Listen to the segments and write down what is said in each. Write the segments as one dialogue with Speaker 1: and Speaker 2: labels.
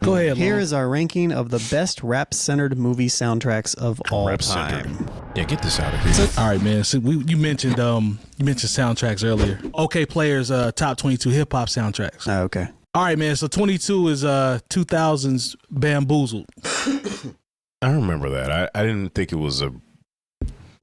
Speaker 1: Go ahead.
Speaker 2: Here
Speaker 1: Lon.
Speaker 2: is our ranking of the best rap-centered movie soundtracks of all time.
Speaker 3: Yeah, get this out of here.
Speaker 1: All right, man. So you mentioned soundtracks earlier. Okayplayer's top 22 hip hop soundtracks.
Speaker 2: Oh, okay.
Speaker 1: All right, man. So 22 is 2000's Bamboozled.
Speaker 3: I remember that. I didn't think it was a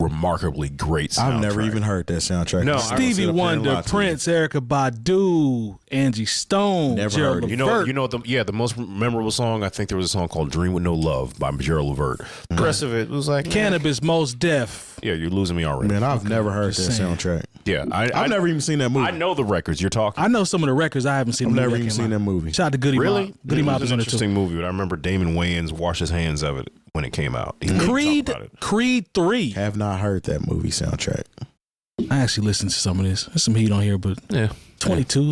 Speaker 3: remarkably great soundtrack.
Speaker 4: I've never even heard that soundtrack.
Speaker 3: No,
Speaker 1: Stevie Wonder, Prince, Erykah Badu, Angie Stone,
Speaker 4: Never
Speaker 1: Gerald
Speaker 4: heard it.
Speaker 1: Levert.
Speaker 3: The most memorable song, I think there was a song called Dream With No Love by Gerald Levert. The rest of it was like
Speaker 1: Cannabis, Mos Def.
Speaker 3: Yeah, you're losing me already.
Speaker 4: Man, I've never heard that soundtrack.
Speaker 3: Yeah,
Speaker 4: I've never even seen that movie.
Speaker 3: I know the records you're talking.
Speaker 1: I know some of the records. I haven't seen.
Speaker 4: I've
Speaker 1: the
Speaker 4: never
Speaker 1: movie
Speaker 4: even
Speaker 1: that came
Speaker 4: seen
Speaker 1: out.
Speaker 4: that movie.
Speaker 1: Shout out to Goody
Speaker 3: Really?
Speaker 1: Mob. Goody
Speaker 3: It
Speaker 1: Mob
Speaker 3: was
Speaker 1: is
Speaker 3: an
Speaker 1: on it too.
Speaker 3: interesting movie, but I remember Damon Wayans washed his hands of it when it came out. He talked about it.
Speaker 1: Creed 3.
Speaker 4: Have not heard that movie soundtrack.
Speaker 1: I actually listened to some of this. There's some heat on here, but
Speaker 3: Yeah.
Speaker 1: 22,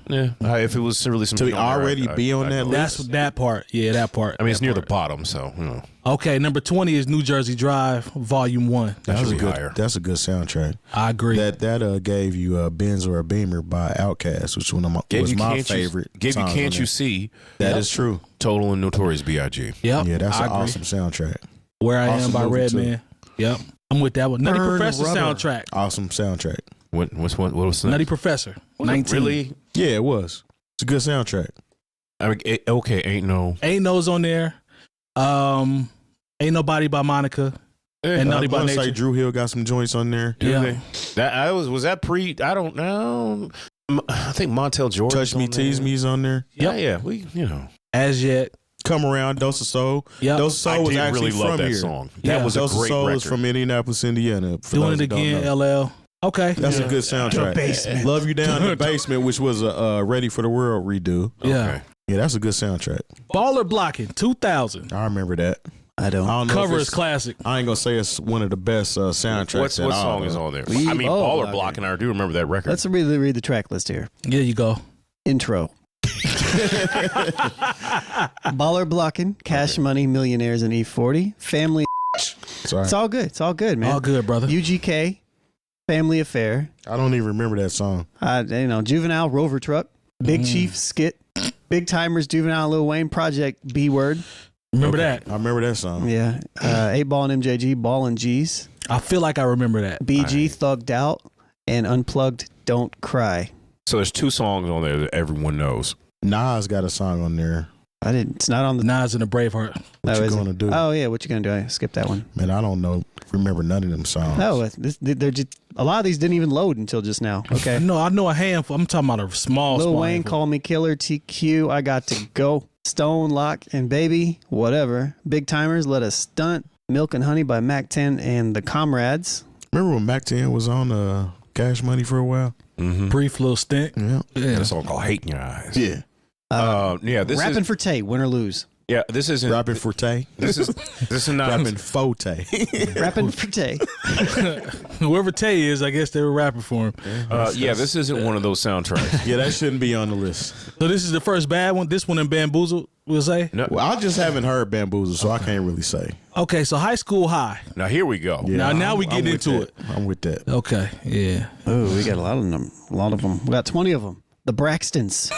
Speaker 3: Yeah. If it was really some
Speaker 4: To
Speaker 3: heat on there,
Speaker 4: already be on that
Speaker 3: go.
Speaker 4: list?
Speaker 1: that's that part. Yeah, that part.
Speaker 3: I mean, it's
Speaker 1: that
Speaker 3: near the
Speaker 1: part.
Speaker 3: bottom, so you know.
Speaker 1: Okay, number 20 is New Jersey Drive, Volume 1.
Speaker 3: That should be
Speaker 4: good.
Speaker 3: higher.
Speaker 4: That's a good soundtrack.
Speaker 1: I agree.
Speaker 4: That gave you a Benz or a Beamer by Outkast, which was my favorite.
Speaker 3: Gave you
Speaker 4: songs
Speaker 3: Can't
Speaker 4: on
Speaker 3: You
Speaker 4: there.
Speaker 3: See?
Speaker 4: That is true.
Speaker 3: Total and Notorious B.I.G.
Speaker 1: Yep.
Speaker 4: Yeah, that's
Speaker 1: I
Speaker 4: an
Speaker 1: agree.
Speaker 4: awesome soundtrack.
Speaker 1: Where I
Speaker 4: awesome
Speaker 1: Am by
Speaker 4: movie, too.
Speaker 1: Redman. Yep. I'm with that one. Nutty
Speaker 2: Burn
Speaker 1: Professor
Speaker 2: Rubber.
Speaker 1: soundtrack.
Speaker 4: Awesome soundtrack.
Speaker 3: What was that?
Speaker 1: Nutty Professor. 19.
Speaker 3: Really?
Speaker 4: Yeah, it was. It's a good soundtrack.
Speaker 3: I mean, ain't no.
Speaker 1: Ain't No's on there. Ain't Nobody by Monica. And Naughty by
Speaker 4: Say
Speaker 1: Nature.
Speaker 4: Drew Hill got some joints on there.
Speaker 1: Yeah.
Speaker 3: Was that pre? I don't know. I think Montel Jordan.
Speaker 4: Touch Me, Tease Me's on there.
Speaker 3: Yeah. We
Speaker 1: As Yet.
Speaker 4: Come Around, Dose of Soul.
Speaker 1: Yep.
Speaker 4: Dose of Soul
Speaker 3: I
Speaker 4: was
Speaker 3: did
Speaker 4: actually
Speaker 3: really love
Speaker 4: from
Speaker 3: that
Speaker 4: here.
Speaker 3: song.
Speaker 1: Yeah.
Speaker 3: That was
Speaker 4: Dose
Speaker 3: a
Speaker 4: of
Speaker 3: great
Speaker 4: Soul
Speaker 3: record.
Speaker 4: is from Indianapolis, Indiana. for
Speaker 1: Doing
Speaker 4: those
Speaker 1: It
Speaker 4: who don't
Speaker 1: Again,
Speaker 4: know.
Speaker 1: LL. Okay.
Speaker 4: That's a good soundtrack.
Speaker 2: The Basement.
Speaker 4: Love You Down in the Basement, which was a Ready for the World redo.
Speaker 1: Yeah.
Speaker 3: Okay.
Speaker 4: Yeah, that's a good soundtrack.
Speaker 1: Baller Blocking, 2000.
Speaker 4: I remember that.
Speaker 2: I don't.
Speaker 4: I don't know
Speaker 1: Cover
Speaker 4: if
Speaker 1: is classic.
Speaker 4: I ain't gonna say it's one of the best soundtracks.
Speaker 3: What
Speaker 4: at all,
Speaker 3: song is
Speaker 4: though.
Speaker 3: on there?
Speaker 2: We
Speaker 3: I mean,
Speaker 2: all
Speaker 3: Baller
Speaker 2: love
Speaker 3: Blocking. I do remember that record.
Speaker 2: Let's read the track list here.
Speaker 1: There you go.
Speaker 2: Intro. Baller Blocking, Cash Money, Millionaires, and E40. Family.
Speaker 4: Sorry.
Speaker 2: It's all good. It's all good, man.
Speaker 1: All good, brother.
Speaker 2: UGK. Family Affair.
Speaker 4: I don't even remember that song.
Speaker 2: Juvenile, Rover Truck. Big Chief, Skit. Big Timers, Juvenile, Lil Wayne, Project B Word.
Speaker 1: Remember that?
Speaker 4: I remember that song.
Speaker 2: Yeah. 8 Ball and MJG, Ball and G's.
Speaker 1: I feel like I remember that.
Speaker 2: BG, Thugged Out, and Unplugged, Don't Cry.
Speaker 3: So there's two songs on there that everyone knows.
Speaker 4: Nas got a song on there.
Speaker 2: It's not on the.
Speaker 1: Nas and the Braveheart.
Speaker 4: What you
Speaker 2: is it?
Speaker 4: gonna do?
Speaker 2: Oh yeah, what you gonna do? I skipped that one.
Speaker 4: Man, I don't know. Remember none of them songs.
Speaker 2: No, they're just a lot of these didn't even load until just now. Okay.
Speaker 1: No, I know a handful. I'm talking about a small.
Speaker 2: Lil Wayne,
Speaker 1: handful.
Speaker 2: Call Me Killer, TQ, I Got to Go, Stone, Lock, and Baby, whatever. Big Timers, Let Us Stunt, Milk and Honey by Mac 10 and the Comrades.
Speaker 4: Remember when Mac 10 was on Cash Money for a while?
Speaker 1: Brief little stint.
Speaker 4: Yeah.
Speaker 1: Yeah.
Speaker 3: There's a song called Hate in Your Eyes.
Speaker 4: Yeah.
Speaker 3: This
Speaker 2: Rapping
Speaker 3: is
Speaker 2: for Tay, win or lose.
Speaker 3: this isn't
Speaker 4: Rapping Forte.
Speaker 3: This is not
Speaker 4: Rapping Forte.
Speaker 2: Rapping for Tay.
Speaker 1: Whoever Tay is, I guess they were rapping for him.
Speaker 3: this isn't one of those soundtracks.
Speaker 4: Yeah, that shouldn't be on the list.
Speaker 1: So this is the first bad one. This one in Bamboozled, we'll say.
Speaker 3: No.
Speaker 4: Well, I just haven't heard Bamboozle, so I can't really say.
Speaker 1: Okay, so High School High.
Speaker 3: Now here we go.
Speaker 4: Yeah,
Speaker 1: Now we
Speaker 4: I'm
Speaker 1: get
Speaker 4: with
Speaker 1: into
Speaker 4: that.
Speaker 1: it.
Speaker 4: I'm with that.
Speaker 1: Okay, yeah.
Speaker 2: Oh, we got a lot of them. A lot of them. We got 20 of them. The Braxtons.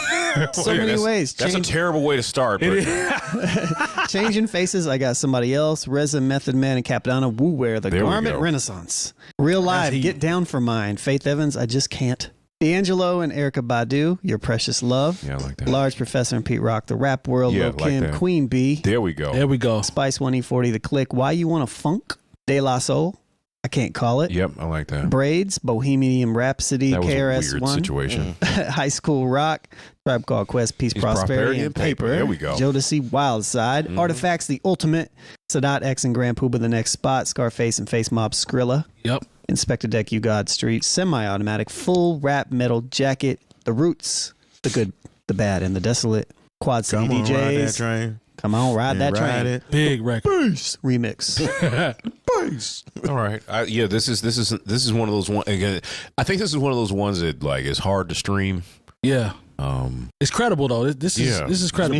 Speaker 2: So many ways.
Speaker 3: That's a terrible way to start. But
Speaker 2: Changing Faces, I Got Somebody Else, Reza, Method Man, and Capdana, Woo Wear, The
Speaker 3: There we
Speaker 2: Garment
Speaker 3: go.
Speaker 2: Renaissance. Real Live,
Speaker 1: heat.
Speaker 2: Get Down for Mine, Faith Evans, I Just Can't. D'Angelo and Erykah Badu, Your Precious Love.
Speaker 3: Yeah, I like that.
Speaker 2: Large Professor and Pete Rock, The Rap World,
Speaker 3: Yeah,
Speaker 2: Lil
Speaker 3: like
Speaker 2: Kim,
Speaker 3: that.
Speaker 2: Queen Bee,
Speaker 3: there we go.
Speaker 1: There we go.
Speaker 2: Spice 1E40, The Click, Why You Wanna Funk, De La Soul, I Can't Call It.
Speaker 3: Yep, I like that.
Speaker 2: Braids, Bohemian Rhapsody,
Speaker 3: That was a weird
Speaker 2: KRS-One,
Speaker 3: situation.
Speaker 2: High School Rock, Tribe Called Quest, Peace, Prosperity, and Paper.
Speaker 3: There we go.
Speaker 2: Jodeci, Wild Side, Artifacts, The Ultimate, Sadat X and Grand Pooba, The Next Spot, Scarface and Face Mob, Skrilla,
Speaker 1: Yep.
Speaker 2: Inspector Deck, You God Street, Semi-Automatic, Full Rap Metal Jacket, The Roots, The Good, The Bad, and The Desolate, Quad City
Speaker 4: Come on, ride that
Speaker 2: DJs.
Speaker 4: train.
Speaker 2: Come on, ride
Speaker 4: And
Speaker 2: that
Speaker 4: ride
Speaker 2: train.
Speaker 4: it.
Speaker 1: Big record.
Speaker 2: Peace. Remix.
Speaker 4: Peace.
Speaker 3: All right. This is one of those one again. I think this is one of those ones that like is hard to stream.
Speaker 1: Yeah. It's credible though. This is credible.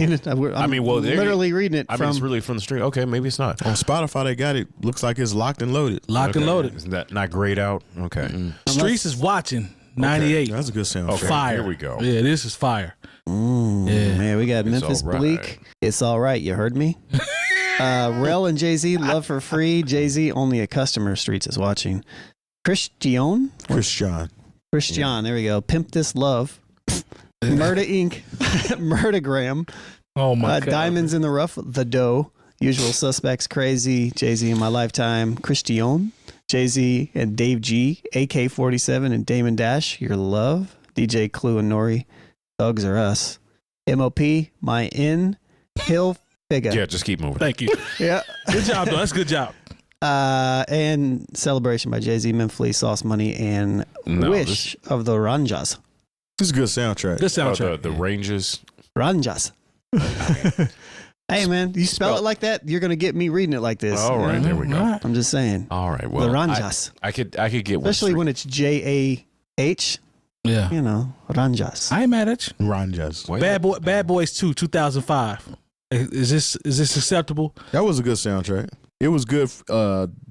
Speaker 2: I'm literally reading it
Speaker 3: I
Speaker 2: from.
Speaker 3: mean, it's really from the stream. Okay, maybe it's not.
Speaker 4: On Spotify, they got it. Looks like it's locked and loaded.
Speaker 1: Locked and loaded.
Speaker 3: Isn't that not grayed out? Okay.
Speaker 1: Streets is watching. 98.
Speaker 4: That's a good sound.
Speaker 3: Okay.
Speaker 1: Fire.
Speaker 3: Here we go.
Speaker 1: Yeah, this is fire. Yeah.
Speaker 2: Man, we got
Speaker 3: It's
Speaker 2: Memphis
Speaker 3: all right.
Speaker 2: Bleak. It's all right. You heard me. Rel and Jay-Z, Love for Free. Jay-Z, only a customer streets is watching. Christian.
Speaker 4: Christian.
Speaker 2: There we go. Pimp This Love. Murder Inc. Murdergram.
Speaker 1: Oh my god.
Speaker 2: Diamonds in the Rough. The Dough. Usual Suspects. Crazy. Jay-Z in My Lifetime. Christian. Jay-Z and Dave G. AK-47 and Damon Dash. Your Love. DJ Clue and Nori. Thugs Are Us. MOP. My In. Hill Figure.
Speaker 3: Yeah, just keep moving.
Speaker 1: Thank you.
Speaker 2: Yeah.
Speaker 1: Good job, though. That's a good job.
Speaker 2: And Celebration by Jay-Z, Memphis, Sauce Money, and Wish of the Ranjas.
Speaker 4: This is a good soundtrack.
Speaker 1: Good soundtrack.
Speaker 3: The ranges.
Speaker 2: Ranjas. Hey, man, you spell it like that, you're going to get me reading it like this.
Speaker 3: All right, there we go.
Speaker 1: All right.
Speaker 2: I'm just saying.
Speaker 3: All right, well,
Speaker 2: The Ranjas.
Speaker 3: I could get one.
Speaker 2: Especially when it's J-A-H,
Speaker 1: Yeah.
Speaker 2: you know, Ranjas.
Speaker 1: I ain't mad at you.
Speaker 4: Ranjas.
Speaker 1: Bad Boys 2, 2005. Is this acceptable?
Speaker 4: That was a good soundtrack. It was good,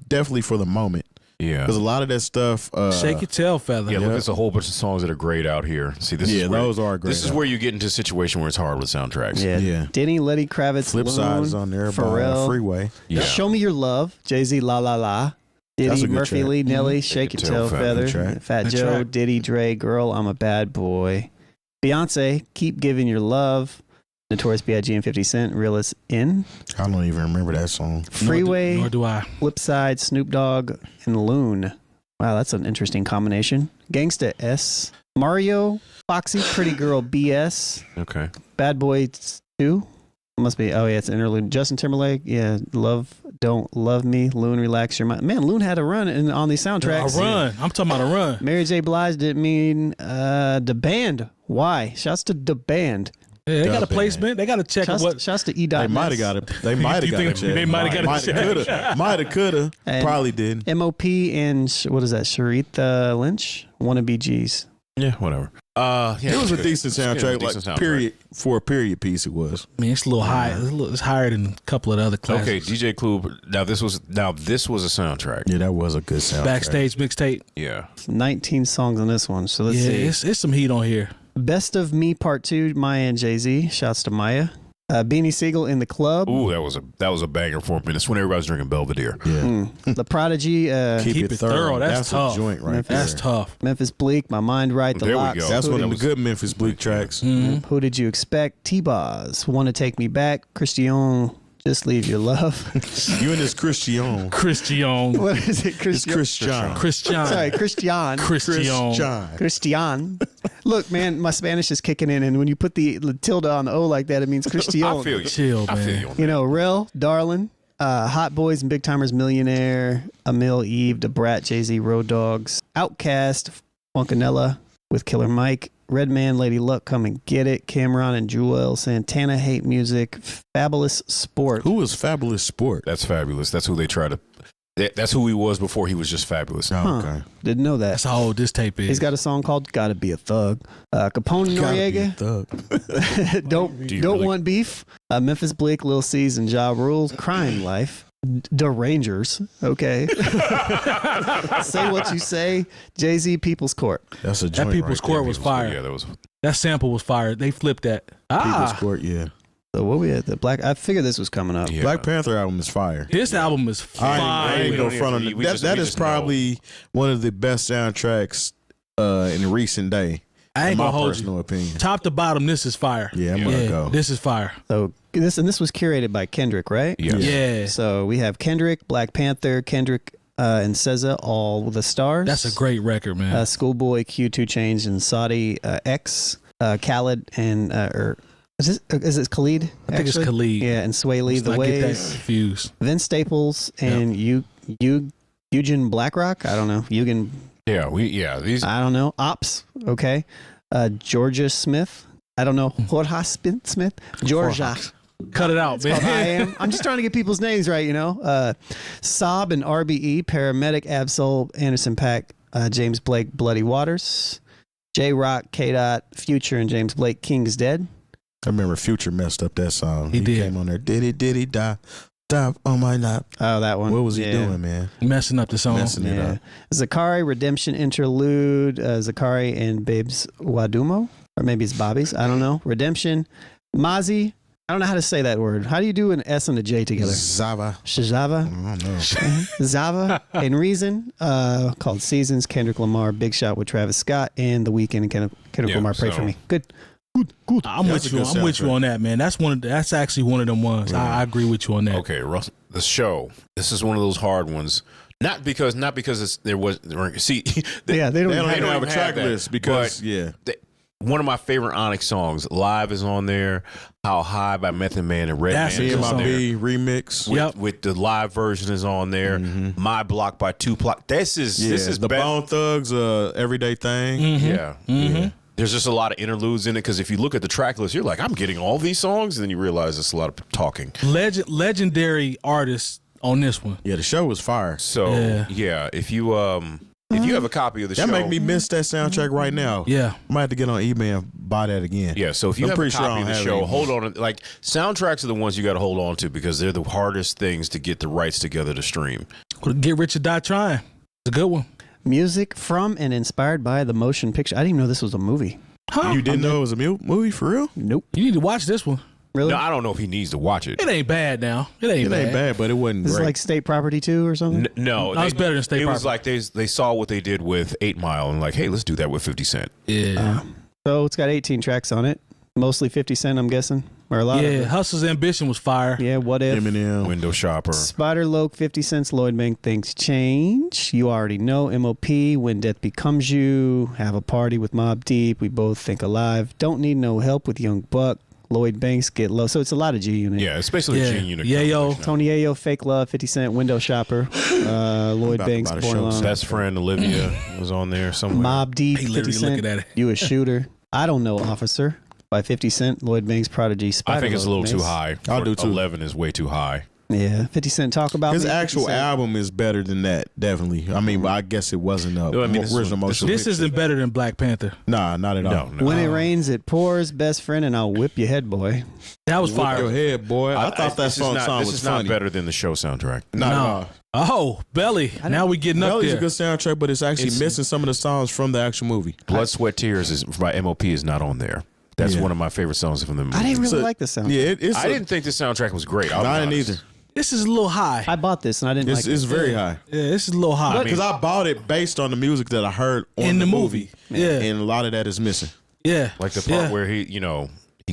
Speaker 4: definitely for the moment.
Speaker 3: Yeah.
Speaker 4: Because a lot of that stuff.
Speaker 1: Shake your tail feather.
Speaker 3: Yeah, look, there's a whole bunch of songs that are great out here. See, this is where,
Speaker 4: those are great.
Speaker 3: This is where you get into a situation where it's hard with soundtracks.
Speaker 2: Yeah. Denny, Letty Kravitz,
Speaker 4: Flip Side's
Speaker 2: Loon,
Speaker 4: on there
Speaker 2: Pharrell.
Speaker 4: by Freeway.
Speaker 3: Yeah.
Speaker 2: Show Me Your Love, Jay-Z, La La La.
Speaker 4: That's
Speaker 2: Diddy,
Speaker 4: a good
Speaker 2: Murphy
Speaker 4: track.
Speaker 2: Lee, Nelly, Shake Your Tail Feather,
Speaker 4: track.
Speaker 2: Fat
Speaker 1: Good
Speaker 2: Joe,
Speaker 1: track.
Speaker 2: Diddy, Dre, Girl, I'm a Bad Boy. Beyonce, Keep Giving Your Love. Notorious B.I.G. and 50 Cent, Real Is In.
Speaker 4: I don't even remember that song.
Speaker 2: Freeway,
Speaker 1: Nor do I.
Speaker 2: Flipside, Snoop Dogg, and Loon. Wow, that's an interesting combination. Gangsta S. Mario, Foxy, Pretty Girl BS.
Speaker 3: Okay.
Speaker 2: Bad Boy 2. Must be, oh yeah, it's an interlude. Justin Timberlake, yeah, Love, Don't Love Me, Loon, Relax Your Mind. Man, Loon had a run on these soundtracks.
Speaker 1: A run. I'm talking about a run.
Speaker 2: Mary J. Blige didn't mean the band. Why? Shouts to the band.
Speaker 1: Yeah, they got a
Speaker 4: Dub
Speaker 1: placement. They got to check what.
Speaker 2: Shouts to E.
Speaker 4: They might have got it. They might have
Speaker 1: You
Speaker 4: got
Speaker 1: think
Speaker 4: it. checked.
Speaker 1: they might have got it checked?
Speaker 4: Coulda. Might have, coulda.
Speaker 2: And-
Speaker 4: Probably did.
Speaker 2: MOP and what is that? Sharitha Lynch? Wannabe G's.
Speaker 3: Yeah, whatever. Yeah,
Speaker 4: It was a
Speaker 3: good.
Speaker 4: decent
Speaker 3: Yeah,
Speaker 4: soundtrack.
Speaker 3: decent
Speaker 4: Like
Speaker 3: soundtrack.
Speaker 4: period for a period piece. It was.
Speaker 1: I mean, it's a little high. It's higher than a couple of the other classes.
Speaker 3: Okay, DJ Clue. Now this was a soundtrack.
Speaker 4: Yeah, that was a good soundtrack.
Speaker 1: Backstage mixtape.
Speaker 3: Yeah.
Speaker 2: 19 songs on this one. So let's
Speaker 1: Yeah,
Speaker 2: see.
Speaker 1: it's some heat on here.
Speaker 2: Best of Me Part 2, Maya and Jay-Z. Shouts to Maya. Beanie Siegel in the Club.
Speaker 3: Ooh, that was a banger for a minute. That's when everybody's drinking Belvedere.
Speaker 4: Yeah.
Speaker 2: The Prodigy.
Speaker 4: Keep it thorough.
Speaker 1: That's tough.
Speaker 4: a joint right there.
Speaker 1: That's tough.
Speaker 2: Memphis Bleak. My Mind Right. The
Speaker 3: There we
Speaker 2: Locks.
Speaker 3: go.
Speaker 4: That's
Speaker 2: Who
Speaker 4: one
Speaker 2: did-
Speaker 4: of the good Memphis Bleak tracks.
Speaker 2: Who Did You Expect? T-Boz. Want to Take Me Back. Christian. Just Leave Your Love.
Speaker 4: You and this Christian.
Speaker 1: Christian.
Speaker 2: What is it?
Speaker 4: It's Christian.
Speaker 1: Christian.
Speaker 2: Sorry, Christian.
Speaker 1: Christian.
Speaker 2: Christian. Look, man, my Spanish is kicking in, and when you put the tilde on the O like that, it means Christian.
Speaker 3: I feel you.
Speaker 1: Chill,
Speaker 3: I feel
Speaker 1: man.
Speaker 3: you. on
Speaker 2: You
Speaker 3: that.
Speaker 2: know, Rel, Darlin', Hot Boys and Big Timers Millionaire, Emil, Eve, Da Brat, Jay-Z, Road Dogs, Outcast, Funkanella with Killer Mike, Redman, Lady Luck, Come and Get It, Cameron and Jewel, Santana, Hate Music, Fabulous Sport.
Speaker 4: Who was Fabulous Sport?
Speaker 3: That's fabulous. That's who they try to. That's who he was before he was just fabulous.
Speaker 4: Oh, okay.
Speaker 2: Didn't know that.
Speaker 1: That's how old this tape is.
Speaker 2: He's got a song called "Gotta Be a Thug." Capone
Speaker 4: Gotta be a
Speaker 2: Noriega,
Speaker 4: thug.
Speaker 2: don't
Speaker 3: Do you
Speaker 2: don't
Speaker 3: really-
Speaker 2: want beef. Memphis Bleak, Lil C's and Ja Rule, Crime Life. The Rangers, okay. Say What You Say, Jay-Z, People's Court.
Speaker 4: That's a joint.
Speaker 1: That People's
Speaker 4: right
Speaker 1: Court was fire.
Speaker 3: Yeah, that was.
Speaker 1: That sample was fire. They flipped that.
Speaker 4: there. People's
Speaker 1: Ah,
Speaker 4: Court, yeah.
Speaker 2: So what we had? The Black. I figured this was coming up.
Speaker 3: Yeah.
Speaker 4: Black Panther album is fire.
Speaker 1: this album is
Speaker 4: I
Speaker 1: fire.
Speaker 4: ain't
Speaker 3: We
Speaker 4: go
Speaker 3: don't
Speaker 4: front on
Speaker 3: even-
Speaker 4: it.
Speaker 3: we
Speaker 4: That,
Speaker 3: just-
Speaker 4: that
Speaker 3: we
Speaker 4: is
Speaker 3: just know.
Speaker 4: probably one of the best soundtracks in recent day.
Speaker 1: I ain't
Speaker 4: in my
Speaker 1: gonna hold
Speaker 4: personal
Speaker 1: you.
Speaker 4: opinion.
Speaker 1: Top to bottom, this is fire.
Speaker 4: Yeah, I'm gonna go.
Speaker 1: This is fire.
Speaker 2: So this was curated by Kendrick, right?
Speaker 3: Yes.
Speaker 1: Yeah.
Speaker 2: So we have Kendrick, Black Panther, Kendrick, and SZA, all the stars.
Speaker 1: That's a great record, man.
Speaker 2: Schoolboy, Q2 and Saudi X, Khaled, and is it Khalid?
Speaker 1: I think it's
Speaker 2: actually?
Speaker 1: Khalid.
Speaker 2: Yeah, and Sway Lee,
Speaker 1: Let's
Speaker 2: The
Speaker 1: not get that
Speaker 2: Ways,
Speaker 1: confused.
Speaker 2: Vince Staples, and Eugen Blackrock. I don't know. Eugen.
Speaker 3: These.
Speaker 2: I don't know. Ops. Okay. Georgia Smith. I don't know. Jorge Smith. Georgia.
Speaker 1: Cut it out,
Speaker 2: I
Speaker 1: man.
Speaker 2: am. I'm just trying to get people's names right, you know. Saab and RBE, Paramedic, Absol, Anderson Paak, James Blake, Bloody Waters, J Rock, K. Future, and James Blake, King's Dead.
Speaker 4: I remember Future messed up that song.
Speaker 1: He did.
Speaker 4: Came on there. Diddy die. Stop on my lap.
Speaker 2: Oh, that one.
Speaker 4: What was he
Speaker 2: Yeah.
Speaker 4: doing, man?
Speaker 1: Messing up the song.
Speaker 4: Messing it
Speaker 2: Yeah.
Speaker 4: up.
Speaker 2: Zakari, Redemption Interlude, Zakari and Babes Wadumo. or maybe it's Bobby's. I don't know. Redemption. Mozzie. I don't know how to say that word. How do you do an S and a J together?
Speaker 4: Zava.
Speaker 2: Shazava.
Speaker 4: I don't know.
Speaker 2: Zava and Reason, called Seasons, Kendrick Lamar, Big Shot with Travis Scott, and The Weeknd and Kendrick Lamar, Pray for Me. Good.
Speaker 1: I'm with you. I'm with you on that, man. That's actually one of them ones. I agree with you on that.
Speaker 3: Okay, Russ, the show. This is one of those hard ones. Not because they don't
Speaker 4: have a track list because
Speaker 3: one of my favorite Onyx songs, Live, is on there. How High by Method Man and Redman is on there.
Speaker 4: remix
Speaker 3: With the live version is on there. My Block by Tupac. This is
Speaker 4: the Bone Thugs Everyday Thing.
Speaker 3: Yeah. There's just a lot of interludes in it because if you look at the track list, you're like, I'm getting all these songs, and then you realize it's a lot of talking.
Speaker 1: Legendary artists on this one.
Speaker 4: Yeah, the show was fire.
Speaker 3: So if you have a copy of the show,
Speaker 4: that make me miss that soundtrack right now.
Speaker 1: Yeah,
Speaker 4: I might have to get on eBay and buy that again.
Speaker 3: Yeah, so if you have a copy of the show, hold on. Like soundtracks are the ones you got to hold on to because they're the hardest things to get the rights together to stream.
Speaker 1: Get Rich or Die Trying. It's a good one.
Speaker 2: Music from and inspired by the motion picture. I didn't even know this was a movie.
Speaker 1: Huh?
Speaker 4: You didn't know it was a movie for real?
Speaker 2: Nope.
Speaker 1: You need to watch this one.
Speaker 2: Really?
Speaker 3: No, I don't know if he needs to watch it.
Speaker 1: It ain't bad now. It ain't
Speaker 4: bad, but it wasn't
Speaker 2: This is
Speaker 4: great.
Speaker 2: like State Property 2 or something?
Speaker 3: No,
Speaker 1: it's better than State
Speaker 3: It was
Speaker 1: Property.
Speaker 3: like they saw what they did with 8 Mile and like, hey, let's do that with 50 Cent.
Speaker 1: Yeah.
Speaker 2: So it's got 18 tracks on it. Mostly 50 Cent, I'm guessing. Or a lot of it.
Speaker 1: Hustle's Ambition was fire.
Speaker 2: Yeah, What If?
Speaker 4: Eminem.
Speaker 3: Window Shopper.
Speaker 2: Spider Loke, 50 Cent's Lloyd Bank, Things Change. You already know. MOP, When Death Becomes You. Have a Party with Mobb Deep. We Both Think Alive. Don't Need No Help with Young Buck. Lloyd Banks, Get Low. So it's a lot of G Unit.
Speaker 3: Yeah, it's basically a G Unit.
Speaker 1: Yayo.
Speaker 2: Tony Yayo, Fake Love, 50 Cent, Window Shopper. Lloyd Banks, Born Alone.
Speaker 3: Best Friend Olivia was on there somewhere.
Speaker 2: Mobb Deep,
Speaker 1: He
Speaker 2: 50
Speaker 1: literally
Speaker 2: Cent.
Speaker 1: looking at it.
Speaker 2: You a Shooter. I Don't Know Officer by 50 Cent. Lloyd Banks, Prodigy, Spider
Speaker 3: I think it's a little too high.
Speaker 4: I do too.
Speaker 3: 11 is way too high.
Speaker 2: Yeah, 50 Cent Talk About
Speaker 4: His
Speaker 2: Me, 50
Speaker 4: actual
Speaker 2: Cent.
Speaker 4: album is better than that, definitely. I mean, I guess it wasn't a
Speaker 3: I mean, this
Speaker 4: original motion.
Speaker 1: This isn't better than Black Panther.
Speaker 4: Nah, not at all.
Speaker 3: No.
Speaker 2: When It Rains, It Pours, Best Friend, and I'll Whip Your Head, Boy.
Speaker 1: That was
Speaker 4: Whip your
Speaker 1: fire.
Speaker 4: head, boy. I thought that song
Speaker 3: This
Speaker 4: was
Speaker 3: is
Speaker 4: funny.
Speaker 3: not better than the show soundtrack.
Speaker 4: Not at
Speaker 1: No.
Speaker 4: all.
Speaker 1: Oh, Belly. Now we getting up
Speaker 4: Belly's
Speaker 1: there.
Speaker 4: a good soundtrack, but it's actually missing some of the songs from the actual movie.
Speaker 3: Blood, Sweat, Tears is by MOP is not on there. That's one of my favorite songs from the movie.
Speaker 2: I didn't really
Speaker 4: So-
Speaker 2: like the sound.
Speaker 4: Yeah,
Speaker 3: I didn't think the soundtrack was great.
Speaker 4: I didn't either.
Speaker 1: This is a little high.
Speaker 2: I bought this and I didn't like
Speaker 4: It's
Speaker 2: it.
Speaker 4: very high.
Speaker 1: Yeah, this is a little high.
Speaker 4: Because I bought it based on the music that I heard on
Speaker 1: In the movie. Yeah.
Speaker 4: And a lot of that is missing.
Speaker 1: Yeah.
Speaker 3: Like the part where he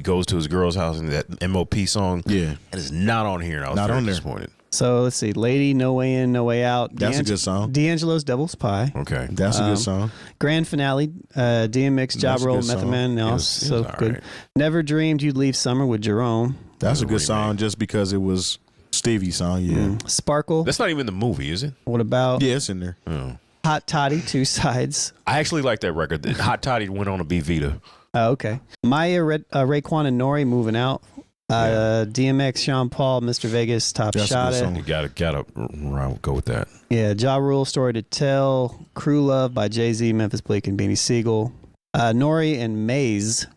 Speaker 3: goes to his girl's house and that MOP song.
Speaker 4: Yeah.
Speaker 3: That is not on here. And I was
Speaker 4: Not
Speaker 3: very
Speaker 4: on there.
Speaker 3: disappointed.
Speaker 2: So let's see. Lady, No Way In, No Way Out.
Speaker 4: That's a good song.
Speaker 2: D'Angelo's Devil's Pie.
Speaker 3: Okay.
Speaker 4: That's a good song.
Speaker 2: Grand Finale. DMX, Ja
Speaker 4: That's a
Speaker 2: Rule,
Speaker 4: good
Speaker 2: Method
Speaker 4: song.
Speaker 2: Man.
Speaker 3: It
Speaker 2: No,
Speaker 3: was
Speaker 2: so
Speaker 3: all
Speaker 2: good.
Speaker 3: right.
Speaker 2: Never Dreamed You'd Leave Summer with Jerome.
Speaker 4: That's a good
Speaker 3: remake.
Speaker 4: song just because it was Stevie's song. Yeah.
Speaker 2: Sparkle.
Speaker 3: That's not even the movie, is it?
Speaker 2: What about
Speaker 4: Yeah, it's in there.
Speaker 3: Oh.
Speaker 2: Hot Toddy, Two Sides?
Speaker 3: I actually like that record. Hot Toddy went on to be Vita.
Speaker 2: Oh, okay. Maya, Raekwon, and Nori Moving Out. DMX, Sean Paul, Mr. Vegas, Top
Speaker 4: That's a
Speaker 2: Shot
Speaker 4: good
Speaker 2: It.
Speaker 4: song.
Speaker 3: You gotta go with that.
Speaker 2: Yeah, Ja Rule, Story to Tell. Crew Love by Jay-Z, Memphis Bleak, and Beanie Siegel. Nori and Maze.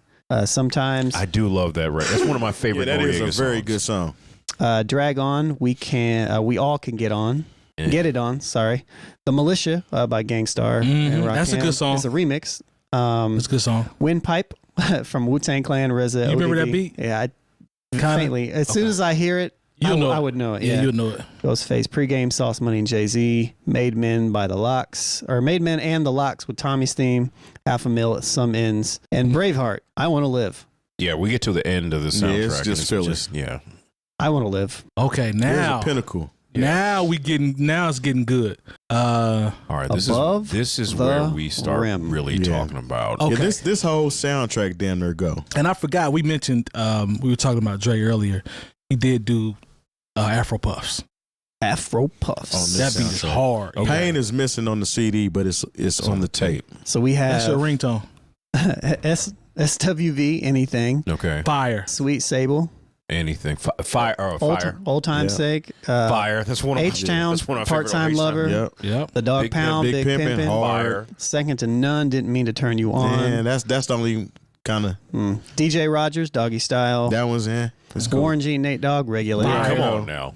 Speaker 2: Sometimes.
Speaker 3: I do love that record. That's one of my favorite.
Speaker 4: That is
Speaker 3: Noriega
Speaker 4: a very
Speaker 3: songs.
Speaker 4: good song.
Speaker 2: Drag On. We all can get on.
Speaker 3: Yeah.
Speaker 2: Get it on. Sorry. The Militia by Gangstar. and
Speaker 1: That's a
Speaker 2: Rakim.
Speaker 1: good song.
Speaker 2: It's a remix.
Speaker 1: It's a good song.
Speaker 2: Windpipe from Wu-Tang Clan. RZA.
Speaker 1: You remember
Speaker 2: ODB.
Speaker 1: that beat?
Speaker 2: Yeah,
Speaker 1: Kinda?
Speaker 2: faintly. As soon as I hear it,
Speaker 1: You'll know
Speaker 2: I
Speaker 1: it.
Speaker 2: would know it.
Speaker 1: Yeah,
Speaker 2: Yeah,
Speaker 1: you'll know it.
Speaker 2: Ghostface, Pregame, Sauce Money, and Jay-Z. Made Men by the Locks, or Made Men and the Locks with Tommy's theme. Half a Mil at Some Ends, and Braveheart. I Want to Live.
Speaker 3: Yeah, we get to the end of the soundtrack.
Speaker 4: Yeah, it's
Speaker 3: and
Speaker 4: just filler.
Speaker 3: yeah.
Speaker 2: I Want to Live.
Speaker 1: Okay,
Speaker 4: There's
Speaker 1: now
Speaker 4: a pinnacle.
Speaker 1: now it's getting good.
Speaker 3: All right,
Speaker 2: Above
Speaker 3: this is
Speaker 2: the
Speaker 3: where we start
Speaker 2: rim.
Speaker 3: really
Speaker 4: Yeah.
Speaker 3: talking about.
Speaker 1: Okay.
Speaker 4: Yeah, this whole soundtrack damn near go.
Speaker 1: And I forgot we mentioned we were talking about Dre earlier. He did do Afro Puffs.
Speaker 2: Afro Puffs.
Speaker 4: On this
Speaker 1: That beat is
Speaker 4: soundtrack.
Speaker 1: hard.
Speaker 3: Okay.
Speaker 4: Pain is missing on the CD, but it's on the tape.
Speaker 2: So we
Speaker 1: That's your
Speaker 2: have
Speaker 1: ringtone.
Speaker 2: SWV, Anything.
Speaker 3: Okay,
Speaker 1: Fire.
Speaker 2: Sweet Sable.
Speaker 3: anything. Fire. Fire.
Speaker 2: Old Time's
Speaker 4: Yeah.
Speaker 2: Sake.
Speaker 3: Fire. That's one of
Speaker 2: H-Town,
Speaker 3: that's one of my favorite
Speaker 2: Part-Time
Speaker 3: R&B songs.
Speaker 2: Lover.
Speaker 4: Yep.
Speaker 1: Yep.
Speaker 2: The Dog
Speaker 3: Big
Speaker 2: Pound,
Speaker 4: Big
Speaker 2: Big
Speaker 4: Pimpin',
Speaker 2: Pimpin'.
Speaker 4: Hard.
Speaker 3: Fire.
Speaker 2: Second to None, Didn't Mean to Turn You On.
Speaker 4: Man, that's the only kind of.
Speaker 2: DJ Rogers, Doggy Style.
Speaker 4: That one's in. It's cool.
Speaker 2: Warren G, Nate Dogg, Regular.
Speaker 3: Come on now.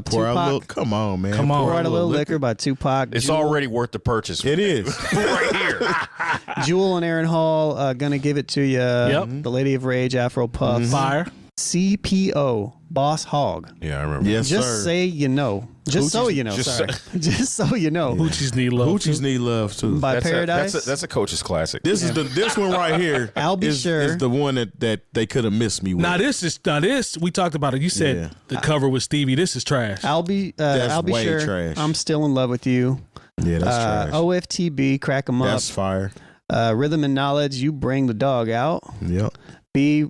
Speaker 4: Pour out a little,
Speaker 2: Tupac.
Speaker 4: come on, man.
Speaker 1: Come on.
Speaker 2: Pour Out a Little Liquor by Tupac.
Speaker 3: It's
Speaker 2: Jewel,
Speaker 3: already worth the purchase.
Speaker 4: It is.
Speaker 3: right here.
Speaker 2: Jewel and Aaron Hall, Gonna Give It To You.
Speaker 1: Yep.
Speaker 2: The Lady of Rage, Afro Puff.
Speaker 1: Fire.
Speaker 2: CPO, Boss Hog.
Speaker 3: Yeah, I remember.
Speaker 4: Yes,
Speaker 2: Just
Speaker 4: sir.
Speaker 2: say you know. Just so you know.
Speaker 3: just
Speaker 2: Sorry. Just so you know.
Speaker 1: Hoochies need love.
Speaker 4: Hoochies need love too.
Speaker 2: By
Speaker 3: That's
Speaker 2: Paradise.
Speaker 3: that's a coach's classic.
Speaker 4: This is this one right here.
Speaker 2: I'll be sure.
Speaker 4: is the one that they could have missed me with.
Speaker 1: Now this we talked about it. You said
Speaker 4: Yeah.
Speaker 1: the cover with Stevie. This is trash.
Speaker 2: I'll be
Speaker 4: way
Speaker 2: sure.
Speaker 4: trash.
Speaker 2: I'm still in love with you.
Speaker 4: Yeah, that's trash.
Speaker 2: OFTB, Crack 'em Up.
Speaker 4: That's fire.
Speaker 2: Rhythm and Knowledge, You Bring the Dog Out.
Speaker 4: Yep.
Speaker 2: B.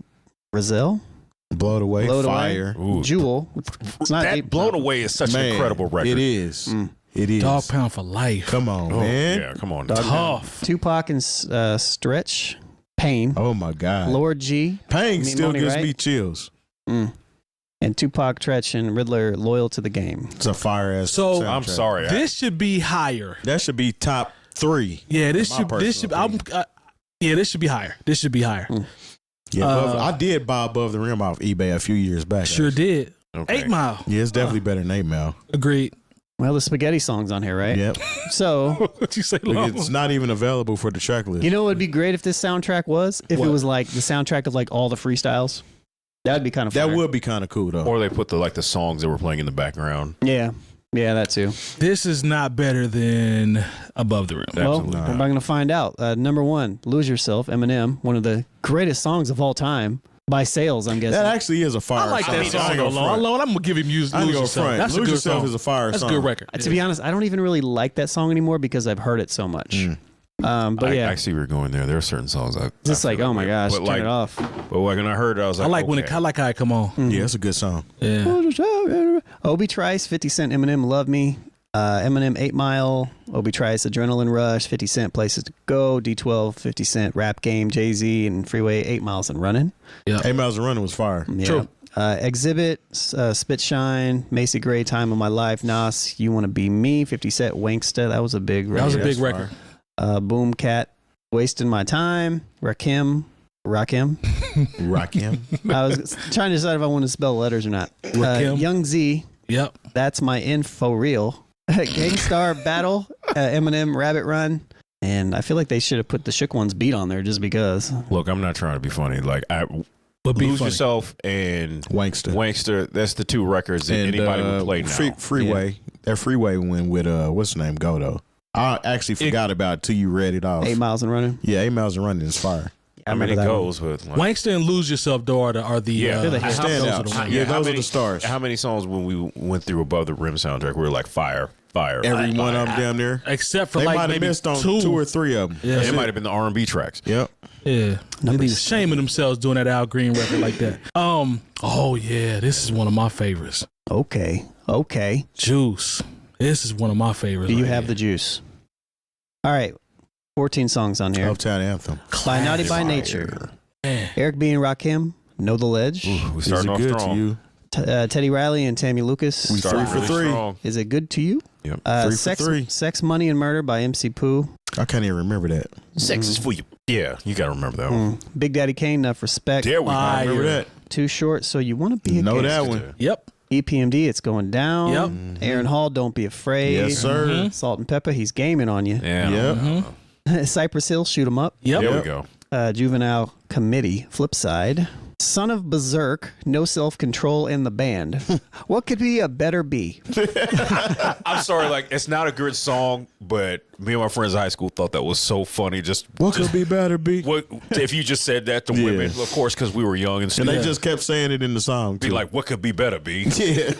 Speaker 2: Brazil.
Speaker 4: Blow it away.
Speaker 2: Blow It Away.
Speaker 4: Fire.
Speaker 3: Ooh.
Speaker 2: Jewel. It's not
Speaker 3: That
Speaker 2: eight-
Speaker 3: Blown Away is such an
Speaker 4: Man,
Speaker 3: incredible record.
Speaker 4: It is. It is.
Speaker 1: Dog Pound for life.
Speaker 4: Come on,
Speaker 3: Oh,
Speaker 4: man.
Speaker 3: yeah, come on.
Speaker 1: Tough.
Speaker 2: Tupac and Stretch. Pain.
Speaker 4: Oh my God.
Speaker 2: Lord G.
Speaker 4: Pain
Speaker 2: Me
Speaker 4: still
Speaker 2: Money,
Speaker 4: gives
Speaker 2: right?
Speaker 4: me chills.
Speaker 2: And Tupac, Tretch, and Riddler, Loyal to the Game.
Speaker 4: It's a fire ass.
Speaker 1: So-
Speaker 3: I'm sorry.
Speaker 1: This should be higher.
Speaker 4: That should be top 3.
Speaker 1: Yeah, this
Speaker 4: My
Speaker 1: should
Speaker 4: personal
Speaker 1: yeah, this should be higher. This should be higher.
Speaker 4: Yeah, I did buy Above the Rim off eBay a few years back.
Speaker 1: Sure
Speaker 4: actually.
Speaker 1: did.
Speaker 3: Okay.
Speaker 1: 8 Mile.
Speaker 4: Yeah, it's definitely better than 8 Mile.
Speaker 1: Agreed.
Speaker 2: Well, the spaghetti song's on here, right?
Speaker 4: Yep.
Speaker 2: So,
Speaker 1: What you say,
Speaker 4: Look,
Speaker 1: Lama?
Speaker 4: it's not even available for the track list.
Speaker 2: you know what would be great if this soundtrack was? If
Speaker 1: What?
Speaker 2: it was like the soundtrack of like all the freestyles. That would be kind of fun.
Speaker 4: that would be kind of cool though.
Speaker 3: Or they put the songs that were playing in the background.
Speaker 2: Yeah. Yeah, that too.
Speaker 1: This is not better than Above the Rim.
Speaker 2: Well,
Speaker 3: Absolutely
Speaker 2: we're
Speaker 3: not.
Speaker 2: going to find out. Number 1, Lose Yourself, Eminem, one of the greatest songs of all time by sales, I'm guessing.
Speaker 4: that actually is a fire.
Speaker 1: I like that
Speaker 4: song.
Speaker 1: song.
Speaker 4: I ain't gonna front.
Speaker 1: Alone, I'm gonna give him music.
Speaker 4: I ain't
Speaker 1: Lose
Speaker 4: gonna
Speaker 1: Yourself.
Speaker 4: front.
Speaker 1: That's a
Speaker 4: Lose
Speaker 1: good
Speaker 4: Yourself
Speaker 1: song.
Speaker 4: is a fire
Speaker 1: That's
Speaker 4: song.
Speaker 1: a good record.
Speaker 2: To be honest, I don't even really like that song anymore because I've heard it so much. But yeah,
Speaker 3: I see where you're going there. There are certain songs
Speaker 2: just like, oh my gosh,
Speaker 3: but
Speaker 2: turn it off.
Speaker 3: But when I heard it, I was like,
Speaker 1: I like when
Speaker 3: okay.
Speaker 1: I like how it come on.
Speaker 4: Yeah, it's a good song.
Speaker 1: Yeah.
Speaker 2: Obi Trice, 50 Cent, Eminem, Love Me. Eminem, 8 Mile. Obi Trice, Adrenaline Rush. 50 Cent, Places to Go. D12, 50 Cent, Rap Game. Jay-Z and Freeway, 8 Miles and Running.
Speaker 4: 8 Miles of Running was fire.
Speaker 2: Yeah.
Speaker 1: True.
Speaker 2: Exhibit, Spit Shine, Macy Gray, Time of My Life, Nas, You Want to Be Me, 50 Cent, Wanksta. That was a big record.
Speaker 1: That was a big
Speaker 4: That's
Speaker 1: record.
Speaker 2: Boom Cat, Wasting My Time, Rakim.
Speaker 4: Rock him.
Speaker 2: I was trying to decide if I wanted to spell letters or not.
Speaker 1: Rakim.
Speaker 2: Young Z,
Speaker 1: Yep.
Speaker 2: That's My Info Real. Gangstar Battle, Eminem, Rabbit Run. And I feel like they should have put the Shook Ones beat on there just because.
Speaker 3: Look, I'm not trying to be funny. Like,
Speaker 1: But be
Speaker 3: Lose
Speaker 1: funny.
Speaker 3: Yourself and
Speaker 4: Wanksta.
Speaker 3: That's the 2 records that anybody would play now.
Speaker 4: Freeway. That Freeway went with what's the name? Go though. I actually forgot about it till you read it off.
Speaker 2: 8 Miles and Running.
Speaker 4: Yeah, 8 Miles of Running is fire.
Speaker 3: I mean, it
Speaker 2: remember that
Speaker 3: goes with like,
Speaker 1: Wanksta and Lose Yourself, though, are the
Speaker 3: Yeah.
Speaker 2: They're the hits.
Speaker 4: Standouts. Yeah, those are the stars.
Speaker 3: How many songs when we went through Above the Rim soundtrack we were like fire?
Speaker 4: Every one of them down there.
Speaker 1: except for
Speaker 4: They
Speaker 1: like
Speaker 4: might have
Speaker 1: maybe
Speaker 4: missed on
Speaker 1: 2.
Speaker 4: 2 or 3 of them.
Speaker 1: Yeah.
Speaker 3: It might have been the R&B tracks.
Speaker 4: Yep.
Speaker 1: Yeah, they be ashamed of themselves doing that Al Green record like that. Oh yeah, this is one of my favorites.
Speaker 2: Okay.
Speaker 1: Juice. This is one of my favorites.
Speaker 2: Do you
Speaker 1: right
Speaker 2: have
Speaker 1: here.
Speaker 2: the juice? All right. 14 songs on here.
Speaker 4: Uptown Anthem.
Speaker 2: By Naughty by
Speaker 3: Fire.
Speaker 2: Nature.
Speaker 1: Man.
Speaker 2: Eric B. and Rakim. Know the Ledge.
Speaker 3: We
Speaker 4: Is
Speaker 3: starting
Speaker 4: it
Speaker 3: off
Speaker 4: good
Speaker 3: strong.
Speaker 4: to you?
Speaker 2: Teddy Riley and Tammy Lucas.
Speaker 4: We
Speaker 3: Starting
Speaker 4: 3 for
Speaker 3: really
Speaker 4: 3.
Speaker 3: strong.
Speaker 2: Is It Good to You?
Speaker 3: Yep.
Speaker 4: 3 for
Speaker 2: Sex,
Speaker 4: 3.
Speaker 2: Sex, Money, and Murder by MC Pooh.
Speaker 4: I can't even remember that.
Speaker 3: Sex is for you. Yeah, you got to remember that one.
Speaker 2: Big Daddy Kane, Enough Respect.
Speaker 3: There we go.
Speaker 1: Fire.
Speaker 4: Remember that?
Speaker 2: Too Short, So You Want to Be a
Speaker 4: Know
Speaker 2: Gangster.
Speaker 4: that one.
Speaker 1: Yep.
Speaker 2: EPMD, It's Going Down.
Speaker 1: Yep.
Speaker 2: Aaron Hall, Don't Be Afraid.
Speaker 4: Yes, sir.
Speaker 2: Salt and Pepper, He's Gaming on You.
Speaker 3: Yeah.
Speaker 4: Yep.
Speaker 2: Cypress Hill, Shoot 'em Up.
Speaker 1: Yep.
Speaker 3: There we
Speaker 4: Yep.
Speaker 3: go.
Speaker 2: Juvenile Committee, Flip Side. Son of Berserk, No Self Control in the Band. What could be a better B?
Speaker 3: I'm sorry, like it's not a good song, but me and my friends in high school thought that was so funny.
Speaker 4: What could be better, B?
Speaker 3: What if you just said that to
Speaker 4: Yeah.
Speaker 3: women? Of course, because we were young and
Speaker 4: And
Speaker 3: stupid.
Speaker 4: they just kept saying it in the song,
Speaker 3: Be
Speaker 4: too.
Speaker 3: like, what could be better, B?
Speaker 4: yeah.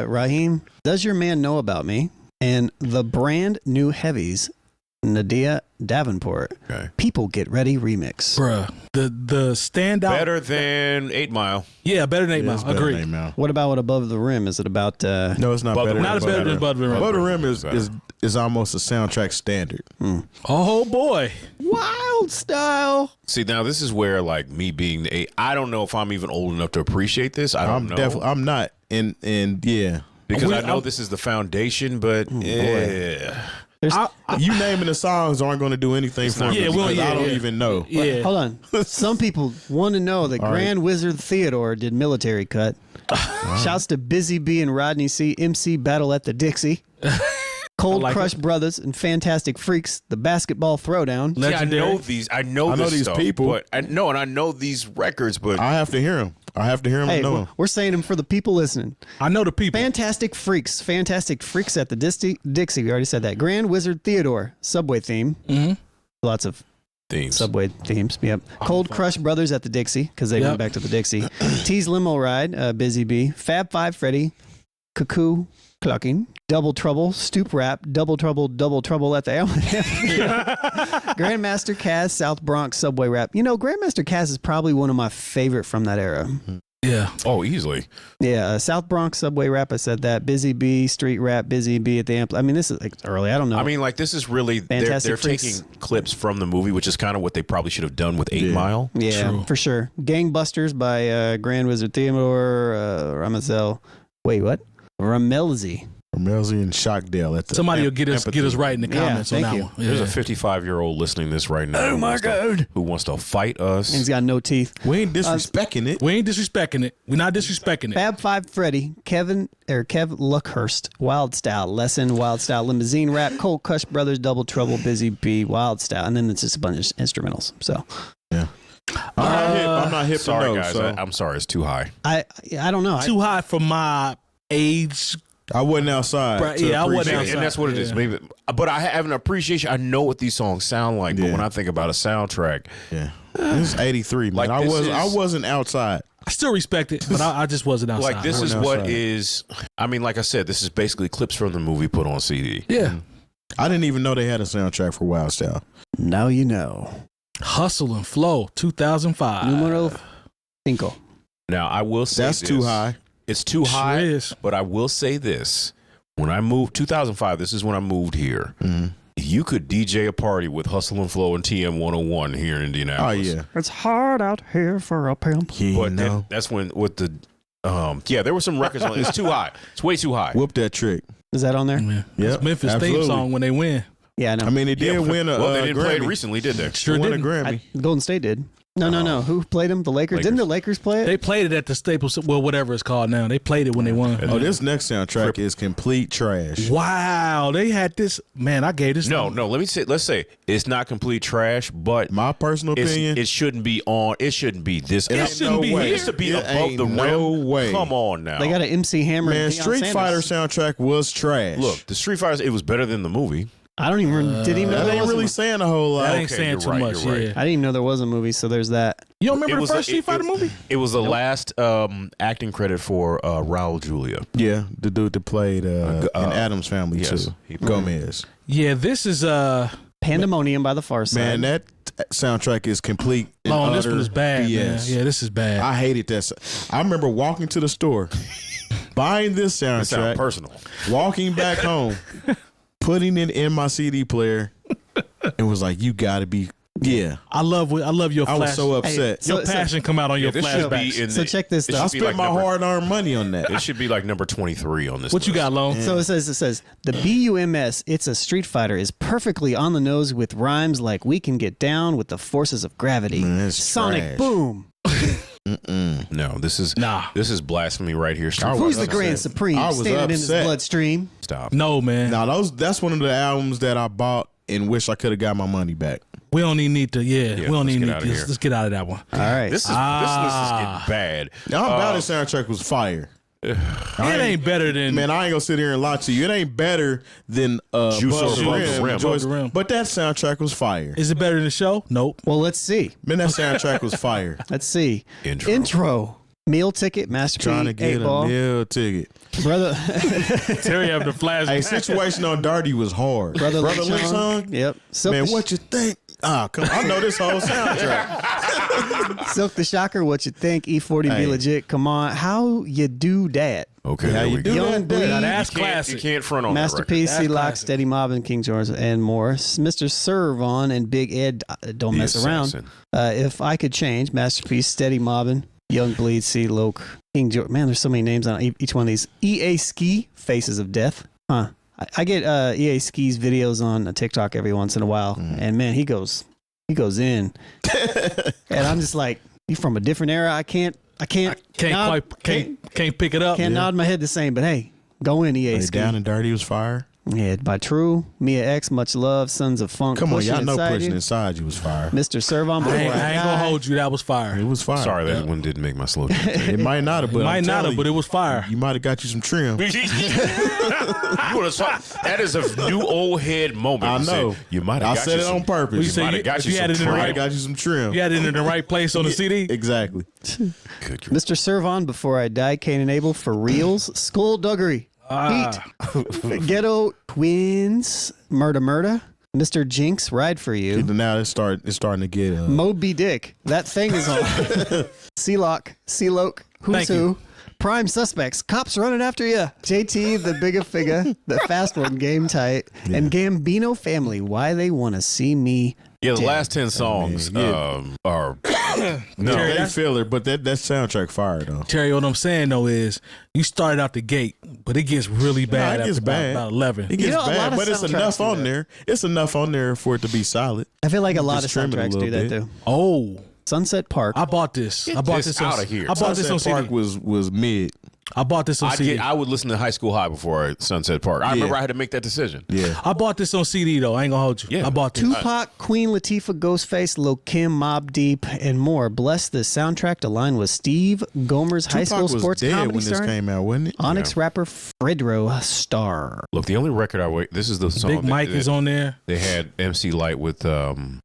Speaker 2: Raheem, Does Your Man Know About Me? And the brand new heavies, Nadia Davenport.
Speaker 3: Okay.
Speaker 2: People Get Ready remix.
Speaker 1: Bruh. The standout.
Speaker 3: Better than 8 Mile.
Speaker 1: Yeah, better than 8
Speaker 4: Yeah, it's
Speaker 1: Mile.
Speaker 4: better
Speaker 1: Agreed.
Speaker 4: than 8 Mile.
Speaker 2: What about what Above the Rim? Is it about
Speaker 4: No, it's not
Speaker 3: Above the
Speaker 4: better.
Speaker 3: Rim.
Speaker 1: Not as better than Above the Rim.
Speaker 4: Above the Rim is almost a soundtrack standard.
Speaker 1: Oh boy.
Speaker 2: Wild Style?
Speaker 3: See, now this is where, like, me being the 8, I don't know if I'm even old enough to appreciate this. I don't know.
Speaker 4: I'm not. And yeah.
Speaker 3: Because I know this is the foundation, but yeah.
Speaker 4: You naming the songs aren't going to do anything for me because I don't even know.
Speaker 1: Yeah.
Speaker 2: Hold on. Some people want to know that Grand Wizard Theodore did Military Cut. Shouts to Busy B and Rodney C. MC Battle at the Dixie. Cold Crush Brothers and Fantastic Freaks, the Basketball Throwdown.
Speaker 3: See, I know these. I know these stuff,
Speaker 4: people.
Speaker 3: But and I know these records, but
Speaker 4: I have to hear them.
Speaker 2: Hey,
Speaker 4: and know them.
Speaker 2: we're saying them for the people listening.
Speaker 1: I know the people.
Speaker 2: Fantastic Freaks at the Dixie. We already said that. Grand Wizard Theodore, Subway theme. Mm-hmm. Lots of
Speaker 3: themes.
Speaker 2: Subway themes. Yep. Cold Crush Brothers at the Dixie because they went back to the Dixie. T's Limo Ride, Busy B. Fab Five Freddy, 𝐾𝐄𝐃𝐒 Clucking, Double Trouble, Stoop Rap, Double Trouble at the Grandmaster Caz, South Bronx Subway Rap. You know, Grandmaster Caz is probably one of my favorite from that era.
Speaker 1: Yeah.
Speaker 3: Oh, easily.
Speaker 2: Yeah, South Bronx Subway Rap. I said that. Busy B, Street Rap, Busy B at the Amp. I mean, this is like early. I don't know.
Speaker 3: I mean, like this is really they're taking clips from the movie, which is kind of what they probably should have done with 8 Mile.
Speaker 2: Yeah, True. For sure. Gangbusters by Grand Wizard Theodore Ramelzy. Wait, what? Ramelzy
Speaker 4: and Shockdale.
Speaker 1: Somebody will get us right in the comments on that one. Yeah.
Speaker 3: There's a 55-year-old listening to this right now.
Speaker 2: Oh my God!
Speaker 3: Who wants to fight us?
Speaker 2: And he's got no teeth.
Speaker 4: We ain't disrespecting it.
Speaker 1: We ain't disrespecting it. We're not disrespecting it.
Speaker 2: Fab Five Freddy, 𝐿 Wild Style, Lesson, Wild Style, Limousine Rap, Cold Crush Brothers, Double Trouble, Busy B, Wild Style, and then it's just a bunch of instrumentals. So
Speaker 4: yeah. I'm not hip.
Speaker 3: Sorry,
Speaker 4: to know,
Speaker 3: guys.
Speaker 4: so.
Speaker 3: I'm sorry. It's too high.
Speaker 2: I don't know.
Speaker 1: Too high for my age.
Speaker 4: I wasn't outside.
Speaker 1: I wasn't outside.
Speaker 3: And that's what it is. Maybe, but I have an appreciation. I know what these songs sound like. But when I think about a soundtrack,
Speaker 4: this is 83. Man, I wasn't outside.
Speaker 1: I still respect it, but I just wasn't outside.
Speaker 3: Like this is what is. I mean, like I said, this is basically clips from the movie put on CD.
Speaker 1: Yeah.
Speaker 4: I didn't even know they had a soundtrack for Wild Style.
Speaker 2: Now you know.
Speaker 1: Hustle and Flow, 2005.
Speaker 2: Numero 5.
Speaker 3: Now I will say
Speaker 4: that's too high.
Speaker 3: It's too high.
Speaker 1: Is.
Speaker 3: But I will say this: when I moved 2005, this is when I moved here. Mm-hmm. You could DJ a party with Hustle and Flow and TM 101 here in Indianapolis.
Speaker 4: Oh yeah,
Speaker 2: it's hard out here for a pimp.
Speaker 3: But that's when with the there were some records on. It's too high. It's way too high.
Speaker 4: Whoop that trick.
Speaker 2: Is that on there?
Speaker 1: Yeah, it's Memphis theme song when they win.
Speaker 2: Yeah, I know.
Speaker 4: I mean, they did win a
Speaker 3: well, they didn't
Speaker 4: Grammy.
Speaker 3: play it recently, did they?
Speaker 1: Sure
Speaker 4: won
Speaker 1: didn't.
Speaker 4: a Grammy.
Speaker 2: Golden State did. No. Who played them? The Lakers. Didn't the Lakers play it?
Speaker 1: They played it at the Staples, well, whatever it's called now. They played it when they won.
Speaker 4: Oh, this next soundtrack is complete trash.
Speaker 1: Wow, they had this. Man, I gave this.
Speaker 3: No. Let's say it's not complete trash, but
Speaker 4: my personal opinion,
Speaker 3: it shouldn't be on. It shouldn't be this.
Speaker 1: It shouldn't be here.
Speaker 3: It should be above the rim.
Speaker 4: No way.
Speaker 3: Come on now.
Speaker 2: They got an MC Hammer.
Speaker 4: Man, Street Fighter soundtrack was trash.
Speaker 3: Look, the Street Fighter, it was better than the movie.
Speaker 2: I don't even didn't even know
Speaker 4: that
Speaker 2: there
Speaker 4: ain't
Speaker 2: was
Speaker 4: really saying a whole lot.
Speaker 1: That ain't saying too much.
Speaker 3: Right.
Speaker 1: Yeah.
Speaker 2: I didn't even know there was a movie, so there's that.
Speaker 1: You don't remember the first Street Fighter movie?
Speaker 3: It was the last acting credit for Raul Julia.
Speaker 4: Yeah, the dude that played in Addams Family too. Gomez.
Speaker 1: Yeah, this is
Speaker 2: Pandemonium by the Far Side.
Speaker 4: Man, that soundtrack is complete.
Speaker 1: Oh, this one is bad.
Speaker 4: BS.
Speaker 1: Man. Yeah, this is bad.
Speaker 4: I hated that. I remember walking to the store, buying this soundtrack,
Speaker 3: personal,
Speaker 4: walking back home, putting it in my CD player, and was like, "You got to be." Yeah,
Speaker 1: I love your.
Speaker 4: I was so upset.
Speaker 1: Your passion come out on your flashbacks.
Speaker 2: So check this.
Speaker 4: I spent my hard-earned money on that.
Speaker 3: It should be like number 23 on this.
Speaker 1: What you got, Lone?
Speaker 2: So it says the BUMS. It's a Street Fighter is perfectly on the nose with rhymes like "We can get down with the forces of gravity." Sonic
Speaker 4: trash.
Speaker 2: boom.
Speaker 3: No, this is blasphemy right here.
Speaker 2: Who's the Grand Supreme?
Speaker 4: I was
Speaker 2: Standing in his
Speaker 4: upset.
Speaker 2: bloodstream.
Speaker 3: Stop.
Speaker 1: No, man.
Speaker 4: Now that's one of the albums that I bought and wish I could have got my money back.
Speaker 1: We don't even need to. Yeah, we don't even need this. Let's get out of that one.
Speaker 2: All right.
Speaker 3: This list is getting bad.
Speaker 4: Now, about this soundtrack was fire.
Speaker 1: It ain't better than.
Speaker 4: Man, I ain't gonna sit here and lie to you. It ain't better than
Speaker 3: Juice
Speaker 4: Above
Speaker 3: or
Speaker 4: the Rim.
Speaker 1: Above the Rim.
Speaker 4: But that soundtrack was fire.
Speaker 1: Is it better than the show? Nope.
Speaker 2: Well, let's see.
Speaker 4: Man, that soundtrack was fire.
Speaker 2: Let's see.
Speaker 3: Intro.
Speaker 2: Meal Ticket, Master
Speaker 4: Trying to
Speaker 2: P,
Speaker 4: get
Speaker 2: 8 Ball.
Speaker 4: a meal ticket.
Speaker 2: Brother
Speaker 1: Terry have the flashback.
Speaker 4: Hey, Situation on Dirty was hard.
Speaker 2: Brother
Speaker 4: Link
Speaker 2: Link
Speaker 4: song?
Speaker 2: Yep. Silk
Speaker 4: Man,
Speaker 2: the
Speaker 4: what you think? Come on. I know this whole soundtrack.
Speaker 2: Silk the Shocker, what you think? E40 be
Speaker 4: Hey.
Speaker 2: legit. Come on. How you do that?
Speaker 3: Okay,
Speaker 4: How
Speaker 3: there
Speaker 4: you
Speaker 3: we
Speaker 4: do
Speaker 3: go.
Speaker 2: Young
Speaker 4: that?
Speaker 2: Bleed.
Speaker 1: Now, that's
Speaker 3: You can't
Speaker 1: classic.
Speaker 3: front on
Speaker 2: Masterpiece,
Speaker 1: That's
Speaker 2: C Lock,
Speaker 1: classic.
Speaker 2: Steady Mobbin, King George, and more. Mr. Servon and Big Ed, don't
Speaker 3: The
Speaker 2: mess around.
Speaker 3: Assassin.
Speaker 2: If I Could Change, Masterpiece, Steady Mobbin, Young Bleed, C Loke, King George. Man, there's so many names on each one of these. EA Ski, Faces of Death. Huh. I get EA Ski's videos on TikTok every once in a while, and man, he goes in, and I'm just like, you from a different era. I can't
Speaker 1: Can't pick it up.
Speaker 2: Can't nod my head the same, but hey, go in EA Ski.
Speaker 4: Down and Dirty was fire.
Speaker 2: Yeah, by True, Mia X, Much Love, Sons of Funk.
Speaker 4: Come on,
Speaker 2: Pushing
Speaker 4: y'all know
Speaker 2: Inside
Speaker 4: Pushing
Speaker 2: You.
Speaker 4: Inside You was fire.
Speaker 2: Mr. Servon.
Speaker 1: I ain't gonna hold you. That was fire.
Speaker 4: It was fire.
Speaker 3: Sorry, that one didn't make my slow jam.
Speaker 4: It might not have, but
Speaker 1: Might
Speaker 4: I'm
Speaker 1: not
Speaker 4: telling
Speaker 1: have, but it was fire.
Speaker 4: you might have got you some trim.
Speaker 3: You wanna talk- that is a new old head moment.
Speaker 4: I
Speaker 3: You
Speaker 4: know.
Speaker 3: say, you might have
Speaker 4: I
Speaker 3: got
Speaker 4: said
Speaker 3: you
Speaker 4: it
Speaker 3: some,
Speaker 4: on purpose.
Speaker 1: You say
Speaker 3: might
Speaker 1: you-
Speaker 3: have got
Speaker 1: if
Speaker 3: you
Speaker 1: you
Speaker 3: some
Speaker 1: had it in the
Speaker 3: trim.
Speaker 4: Might
Speaker 1: right-
Speaker 4: have got you some trim.
Speaker 1: You had it in the right place on the CD.
Speaker 4: Exactly.
Speaker 3: Good.
Speaker 2: Mr. Servon, Before I Die, Cain and Abel, For Reals, Skullduggery, Heat, Ghetto Twins, Murder, Mr. Jinx, Ride For You,
Speaker 4: Now it's starting to get.
Speaker 2: Moby Dick, That Thing Is On, C-Lock, C-Loke, Who's
Speaker 1: Thank
Speaker 2: Who,
Speaker 1: you.
Speaker 2: Prime Suspects, Cops Running After Ya, JT, The Bigger Figure, The Fast One, Game Tight, and Gambino Family, Why They Want to See Me.
Speaker 3: Yeah, the last 10 songs are no.
Speaker 1: Terry,
Speaker 4: They filler, but that soundtrack fire though.
Speaker 1: Terry, what I'm saying though is you started out the gate, but it gets really bad
Speaker 4: it gets
Speaker 1: after
Speaker 4: bad.
Speaker 1: about 11.
Speaker 4: It gets
Speaker 2: know, a lot
Speaker 4: bad,
Speaker 2: of
Speaker 4: but it's
Speaker 2: soundtracks
Speaker 4: enough
Speaker 2: do
Speaker 4: on
Speaker 2: that.
Speaker 4: there. It's enough on there for it to be solid.
Speaker 2: I feel like a lot of
Speaker 4: Just trim it a
Speaker 2: soundtracks do
Speaker 4: little
Speaker 2: that
Speaker 4: bit.
Speaker 2: too.
Speaker 1: Oh,
Speaker 2: Sunset Park.
Speaker 1: I bought this. I bought
Speaker 3: this
Speaker 1: this on,
Speaker 3: outta here.
Speaker 1: I bought this on
Speaker 4: Sunset
Speaker 1: CD.
Speaker 4: Park was mid.
Speaker 1: I bought this on CD.
Speaker 3: I would listen to High School High before Sunset Park. I remember I had to make that decision.
Speaker 4: Yeah.
Speaker 1: I bought this on CD though. I ain't gonna hold you.
Speaker 3: Yeah.
Speaker 1: I bought this.
Speaker 2: Tupac, Queen Latifah, Ghostface, Lil Kim, Mobb Deep, and more. Bless the soundtrack to line with Steve Gomer's high school
Speaker 4: Tupac was
Speaker 2: sports
Speaker 4: dead
Speaker 2: comedy
Speaker 4: when this
Speaker 2: starring
Speaker 4: came out, wasn't it?
Speaker 2: Onyx rapper Fredro Starr.
Speaker 3: Look, the only record I wait. This is the song.
Speaker 1: Big Mike is on there.
Speaker 3: They had MC Light with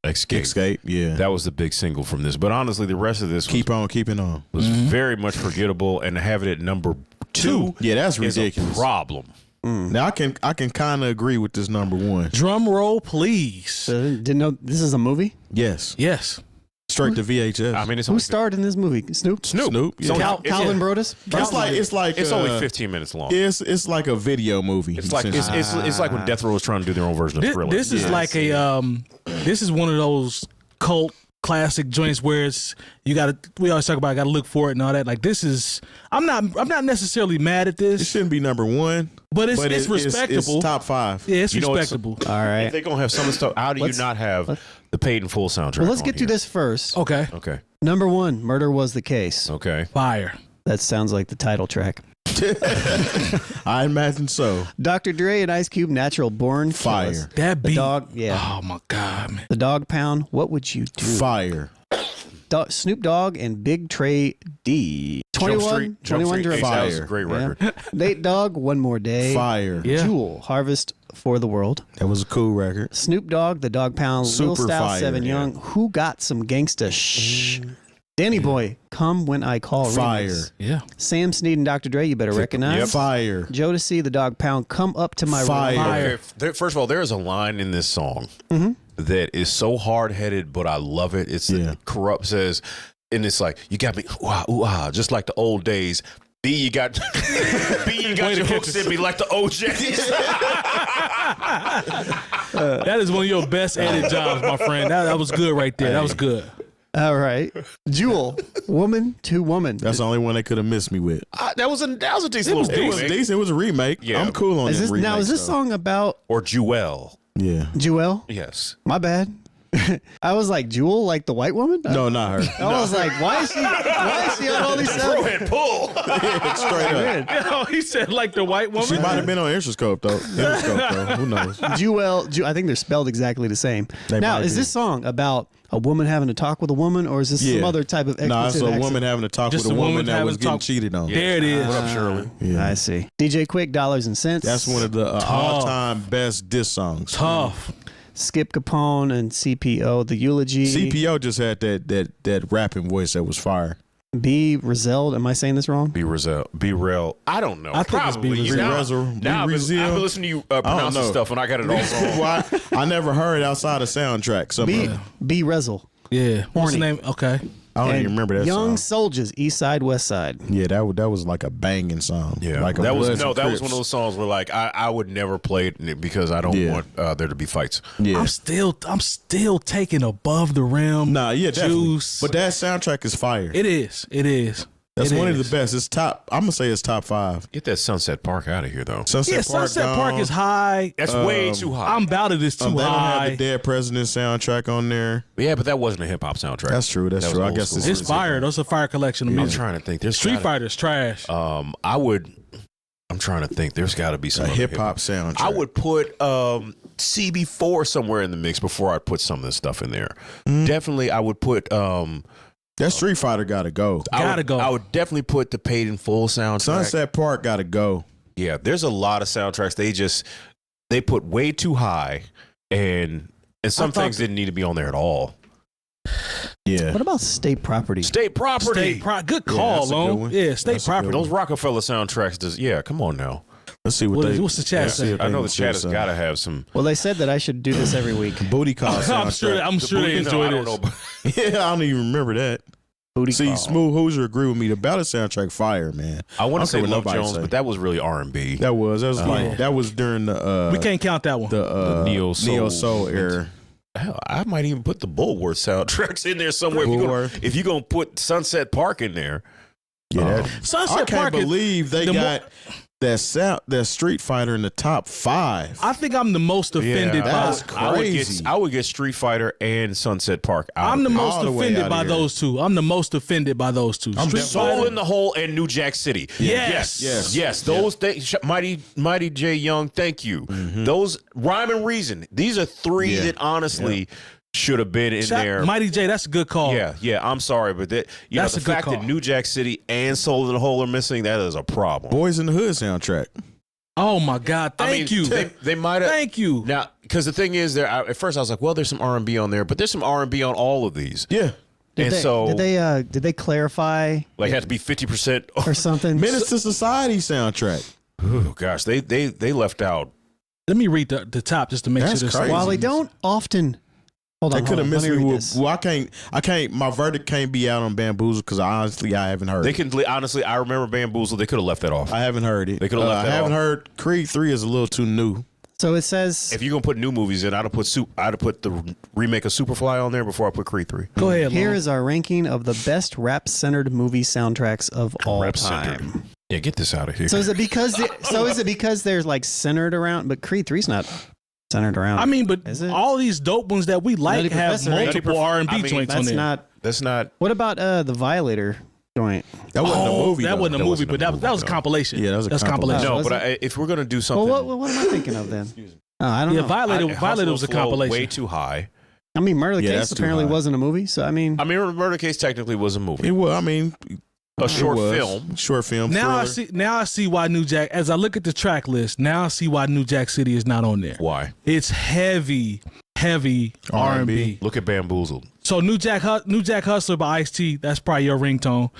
Speaker 3: Escape.
Speaker 4: Escape, yeah.
Speaker 3: That was the big single from this. But honestly, the rest of this
Speaker 4: Keep on keeping on.
Speaker 3: was very much forgettable, and to have it at number 2
Speaker 4: Yeah, that's
Speaker 3: is
Speaker 4: ridiculous.
Speaker 3: a problem.
Speaker 4: Now I can kind of agree with this number one.
Speaker 1: Drum roll, please.
Speaker 2: Didn't know this is a movie?
Speaker 4: Yes,
Speaker 1: Yes.
Speaker 4: straight to VHS.
Speaker 3: I mean, it's
Speaker 2: Who
Speaker 3: only
Speaker 2: starred in this movie? Snoop?
Speaker 4: Snoop.
Speaker 3: It's
Speaker 4: Yeah.
Speaker 3: only-
Speaker 2: Calvin Brodus?
Speaker 4: It's like
Speaker 3: It's only 15 minutes long.
Speaker 4: It's like a video movie.
Speaker 3: It's like it's like when Death Row was trying to do their own version of
Speaker 1: This,
Speaker 3: Thriller.
Speaker 1: this is like a this is one of those cult classic joints where we always talk about I gotta look for it and all that. Like this is I'm not necessarily mad at
Speaker 4: it
Speaker 1: this,
Speaker 4: shouldn't be number one,
Speaker 1: but it's respectable.
Speaker 4: It's top 5.
Speaker 1: Yeah, it's
Speaker 3: You know what's-
Speaker 1: respectable.
Speaker 2: All right.
Speaker 3: if they're gonna have some of the stuff, how do you not have the paid in full soundtrack?
Speaker 2: Well, let's
Speaker 3: on
Speaker 2: get through
Speaker 3: here?
Speaker 2: this first.
Speaker 1: Okay.
Speaker 3: Okay.
Speaker 2: Number 1, Murder Was the Case.
Speaker 3: Okay.
Speaker 1: Fire.
Speaker 2: That sounds like the title track.
Speaker 4: I imagine so.
Speaker 2: Dr. Dre and Ice Cube, Natural Born
Speaker 4: Fire.
Speaker 2: Killers.
Speaker 1: That
Speaker 2: The
Speaker 1: beat.
Speaker 2: dog, yeah.
Speaker 1: Oh my God, man.
Speaker 2: The Dog Pound, What Would You Do?
Speaker 4: Fire.
Speaker 2: Snoop Dogg and Big Trey D. 21
Speaker 3: Jump Street,
Speaker 2: Dre.
Speaker 3: that was a
Speaker 4: Fire.
Speaker 3: great
Speaker 2: Yeah.
Speaker 3: record.
Speaker 2: Nate Dogg, One More Day.
Speaker 4: Fire.
Speaker 1: Yeah.
Speaker 2: Jewel, Harvest for the World.
Speaker 4: That was a cool record.
Speaker 2: Snoop Dogg, The Dog Pound, Lil
Speaker 4: Super
Speaker 2: Style,
Speaker 4: fire,
Speaker 2: 7
Speaker 4: yeah.
Speaker 2: Young. Who Got Some Gangsta Shh. Danny Boy, Come When I Call.
Speaker 4: Fire.
Speaker 2: Remix.
Speaker 1: Yeah.
Speaker 2: Sam Snead and Dr. Dre, You Better Recognize.
Speaker 4: Fire.
Speaker 2: Jodeci, The Dog Pound, Come Up to My
Speaker 4: Fire.
Speaker 2: Room.
Speaker 3: Okay, first of all, there is a line in this song
Speaker 2: Mm-hmm.
Speaker 3: that is so hard headed, but I love it. It's Corrupt says, and it's like, you got me, ooh, ah, just like the old days. B, you got your hooks in me like the OJs.
Speaker 1: That is one of your best edit jobs, my friend. That was good right there. That was good.
Speaker 2: All right. Jewel, Woman to Woman.
Speaker 4: That's the only one they could have missed me with.
Speaker 3: That was a decent
Speaker 4: It was
Speaker 3: little
Speaker 4: decent. It was a remake.
Speaker 3: Yeah.
Speaker 4: I'm cool on
Speaker 2: Is
Speaker 4: that
Speaker 2: this,
Speaker 4: remake.
Speaker 2: now, is this
Speaker 4: though.
Speaker 2: song about
Speaker 3: Or Jewel.
Speaker 4: Yeah.
Speaker 2: Jewel?
Speaker 3: Yes.
Speaker 2: My bad. I was like, Jewel, like the white woman?
Speaker 4: No, not her.
Speaker 2: I was like, why is she on all these
Speaker 3: Go
Speaker 2: songs?
Speaker 3: ahead, pull.
Speaker 4: Straight up.
Speaker 1: Oh, he said like the white woman.
Speaker 4: She might have been on Interscope though. Who knows?
Speaker 2: Jewel, I think they're spelled exactly the same.
Speaker 4: They
Speaker 2: Now,
Speaker 4: might
Speaker 2: is
Speaker 4: be.
Speaker 2: this song about a woman having to talk with a woman, or is this some other type of
Speaker 4: Nah, it's a
Speaker 2: expletive
Speaker 4: woman having to talk
Speaker 1: Just
Speaker 4: with a
Speaker 1: a woman
Speaker 4: woman that
Speaker 1: having
Speaker 4: was
Speaker 1: to
Speaker 4: getting
Speaker 1: talk-
Speaker 4: cheated on.
Speaker 1: There it is.
Speaker 3: What up, Shirley?
Speaker 4: Yeah.
Speaker 2: I see. DJ Quick, Dollars and Cents.
Speaker 4: That's one of the all-time best diss songs.
Speaker 1: Tough.
Speaker 2: Skip Capone and CPO, The Eulogy.
Speaker 4: CPO just had that rapping voice that was fire.
Speaker 2: B. Rizeld. Am I saying this wrong?
Speaker 3: Be real. I don't know.
Speaker 1: I think it's
Speaker 3: Probably.
Speaker 1: Be
Speaker 3: You know,
Speaker 4: Rezel.
Speaker 3: now I've
Speaker 4: Be
Speaker 3: been
Speaker 4: Rezel.
Speaker 3: listening to you pronounce this
Speaker 4: know.
Speaker 3: stuff, and I got it all wrong.
Speaker 4: Why? I never heard outside of soundtrack. So
Speaker 2: B. Rezel.
Speaker 1: Yeah. What's the
Speaker 2: Horny.
Speaker 1: name? Okay.
Speaker 4: I don't
Speaker 2: And
Speaker 4: even remember that
Speaker 2: Young
Speaker 4: song.
Speaker 2: Soldiers, East Side, West Side.
Speaker 4: Yeah, that was like a banging song.
Speaker 3: Yeah,
Speaker 4: like a
Speaker 3: that was
Speaker 4: Bloods and
Speaker 3: that was
Speaker 4: Crips.
Speaker 3: one of those songs where like I would never play it because I don't want there to be fights.
Speaker 4: Yeah.
Speaker 1: I'm still taking Above the Rim.
Speaker 4: Nah, yeah, definitely.
Speaker 1: Juice.
Speaker 4: But that soundtrack is fire.
Speaker 1: It is.
Speaker 4: That's
Speaker 1: It
Speaker 4: one of
Speaker 1: is.
Speaker 4: the best. It's top. I'm gonna say it's top 5.
Speaker 3: Get that Sunset Park out of here, though.
Speaker 4: Sunset Park.
Speaker 1: Sunset Park
Speaker 4: gone.
Speaker 1: is high.
Speaker 3: That's way too high.
Speaker 1: I'm about it. It's too
Speaker 4: They don't have
Speaker 1: high.
Speaker 4: the Dead President soundtrack on there.
Speaker 3: Yeah, but that wasn't a hip hop soundtrack.
Speaker 4: That's true. That's
Speaker 3: That
Speaker 4: true.
Speaker 3: was
Speaker 4: I
Speaker 3: old
Speaker 4: guess
Speaker 3: school.
Speaker 4: this
Speaker 1: It's fire. Those are fire collection of
Speaker 3: I'm
Speaker 1: music.
Speaker 3: trying to think. There's
Speaker 1: Street
Speaker 3: gotta-
Speaker 1: Fighter's trash.
Speaker 3: I'm trying to think. There's got to be some
Speaker 4: a
Speaker 3: other
Speaker 4: hip hop soundtrack.
Speaker 3: I would put CB4 somewhere in the mix before I put some of this stuff in there. Definitely, I would put.
Speaker 4: That Street Fighter gotta go.
Speaker 1: Gotta go.
Speaker 3: I would definitely put the Paid in Full soundtrack.
Speaker 4: Sunset Park gotta go.
Speaker 3: Yeah, there's a lot of soundtracks they put way too high, and some things didn't need to be on there at all.
Speaker 4: Yeah.
Speaker 2: What about state property?
Speaker 3: State property.
Speaker 1: Good call,
Speaker 4: that's a good
Speaker 1: Lone.
Speaker 4: one.
Speaker 1: Yeah, state
Speaker 4: That's a good
Speaker 1: property.
Speaker 3: Those Rockefeller soundtracks. Yeah, come on now.
Speaker 4: Let's see
Speaker 1: What's the chat say?
Speaker 3: I know the chat has got to have some.
Speaker 2: Well, they said that I should do this every week.
Speaker 4: Booty Call
Speaker 1: I'm sure.
Speaker 4: soundtrack.
Speaker 1: I'm sure they enjoy
Speaker 3: I don't
Speaker 1: this.
Speaker 3: know.
Speaker 4: Yeah, I don't even remember that.
Speaker 2: Booty
Speaker 4: See,
Speaker 2: call.
Speaker 4: Smooth Hoosier agree with me. The Ballad soundtrack fire, man.
Speaker 3: I want to say
Speaker 4: don't care what
Speaker 3: Love
Speaker 4: nobody
Speaker 3: Jones,
Speaker 4: say.
Speaker 3: but that was really R&B.
Speaker 4: That was like that was during the
Speaker 1: We can't count that one.
Speaker 4: the
Speaker 3: Neo
Speaker 4: Neo
Speaker 3: Soul
Speaker 4: Soul era.
Speaker 3: Hell, I might even put the Bulworth soundtracks in there somewhere.
Speaker 4: Bulworth.
Speaker 3: If you're gonna put Sunset Park in there,
Speaker 4: Yeah, that,
Speaker 1: Sunset
Speaker 4: I can't
Speaker 1: Park is-
Speaker 4: believe they
Speaker 1: the
Speaker 4: got that Street Fighter in the top 5.
Speaker 1: I think I'm the most offended by.
Speaker 4: that's crazy.
Speaker 3: I would get Street Fighter and Sunset Park out.
Speaker 1: I'm the
Speaker 3: of there.
Speaker 1: most
Speaker 4: all the way
Speaker 1: offended
Speaker 4: outta
Speaker 1: by
Speaker 4: here.
Speaker 1: those two. I'm the most offended by those two. Street
Speaker 3: Soul
Speaker 1: Fighter.
Speaker 3: in the Hole and New Jack City.
Speaker 1: Yes.
Speaker 3: Yes. Those Mighty J Young. Thank you. Those Rhyme and Reason. These are 3
Speaker 4: Yeah.
Speaker 3: that honestly should have been in there.
Speaker 1: Mighty J, that's a good call.
Speaker 3: Yeah. I'm sorry, but
Speaker 1: That's
Speaker 3: the
Speaker 1: a good
Speaker 3: fact
Speaker 1: call.
Speaker 3: that New Jack City and Soul in the Hole are missing, that is a problem.
Speaker 4: Boys in the Hood soundtrack.
Speaker 1: Oh my God! Thank you.
Speaker 3: They might have.
Speaker 1: Thank you.
Speaker 3: Now, because the thing is, at first I was like, well, there's some R&B on there, but there's some R&B on all of these.
Speaker 4: Yeah,
Speaker 3: And so,
Speaker 2: did they clarify
Speaker 3: like, had to be 50%.
Speaker 2: or something?
Speaker 4: Menace to Society soundtrack.
Speaker 3: Oh gosh, they left out.
Speaker 1: Let me read the top just to make
Speaker 4: That's
Speaker 1: sure this.
Speaker 4: crazy.
Speaker 2: While they don't often. Hold
Speaker 4: They
Speaker 2: on.
Speaker 4: could have
Speaker 2: Let
Speaker 4: missed
Speaker 2: me
Speaker 4: me
Speaker 2: read
Speaker 4: with.
Speaker 2: this.
Speaker 4: Well, I can't. My verdict can't be out on Bamboozle because honestly, I haven't heard.
Speaker 3: They
Speaker 4: it.
Speaker 3: can honestly. I remember Bamboozle. They could have left that off.
Speaker 4: I haven't heard it.
Speaker 3: They coulda left
Speaker 4: I
Speaker 3: that
Speaker 4: haven't
Speaker 3: off.
Speaker 4: heard Creed 3 is a little too new.
Speaker 2: So it says
Speaker 3: If you're gonna put new movies in, I'd have put the remake of Superfly on there before I put Creed 3.
Speaker 1: Go ahead.
Speaker 2: here
Speaker 1: Lon.
Speaker 2: is our ranking of the best rap-centered movie soundtracks of all
Speaker 3: Rap-centered.
Speaker 2: time.
Speaker 3: Yeah, get this out of here.
Speaker 2: So is it because there's like centered around, but Creed 3's not centered around.
Speaker 1: I mean, but
Speaker 2: Is it?
Speaker 1: all these dope ones that we like
Speaker 2: Nutty
Speaker 1: have
Speaker 2: Professor, right?
Speaker 1: multiple R&B
Speaker 3: I mean,
Speaker 1: joints on
Speaker 2: that's
Speaker 1: there.
Speaker 2: not.
Speaker 3: That's not.
Speaker 2: What about the Violator joint?
Speaker 4: That wasn't a movie.
Speaker 1: That
Speaker 4: though.
Speaker 1: wasn't a
Speaker 3: That
Speaker 1: movie,
Speaker 3: wasn't a
Speaker 1: but that
Speaker 3: movie,
Speaker 1: was a
Speaker 3: no.
Speaker 1: compilation.
Speaker 4: Yeah, that was a
Speaker 1: That's
Speaker 4: compilation.
Speaker 3: No,
Speaker 2: was
Speaker 3: but
Speaker 2: it?
Speaker 3: if we're gonna do something,
Speaker 2: Well, what am I thinking of then? I don't
Speaker 1: Yeah,
Speaker 2: know.
Speaker 1: Violator was a
Speaker 3: Flow
Speaker 1: compilation.
Speaker 3: way too high.
Speaker 2: I mean, Murder
Speaker 4: Yeah,
Speaker 2: Case
Speaker 4: that's too
Speaker 2: apparently
Speaker 4: high.
Speaker 2: wasn't a movie, so I mean,
Speaker 3: I mean, Murder Case technically was a movie,
Speaker 4: It was. I mean,
Speaker 3: a short
Speaker 4: it was.
Speaker 3: film.
Speaker 4: Short film.
Speaker 1: Now
Speaker 4: thriller.
Speaker 1: I see why New Jack. As I look at the track list, now I see why New Jack City is not on there.
Speaker 3: Why?
Speaker 1: It's heavy R&B.
Speaker 3: Look at Bamboozled.
Speaker 1: So New Jack Hustler by Ice-T. That's probably your ringtone.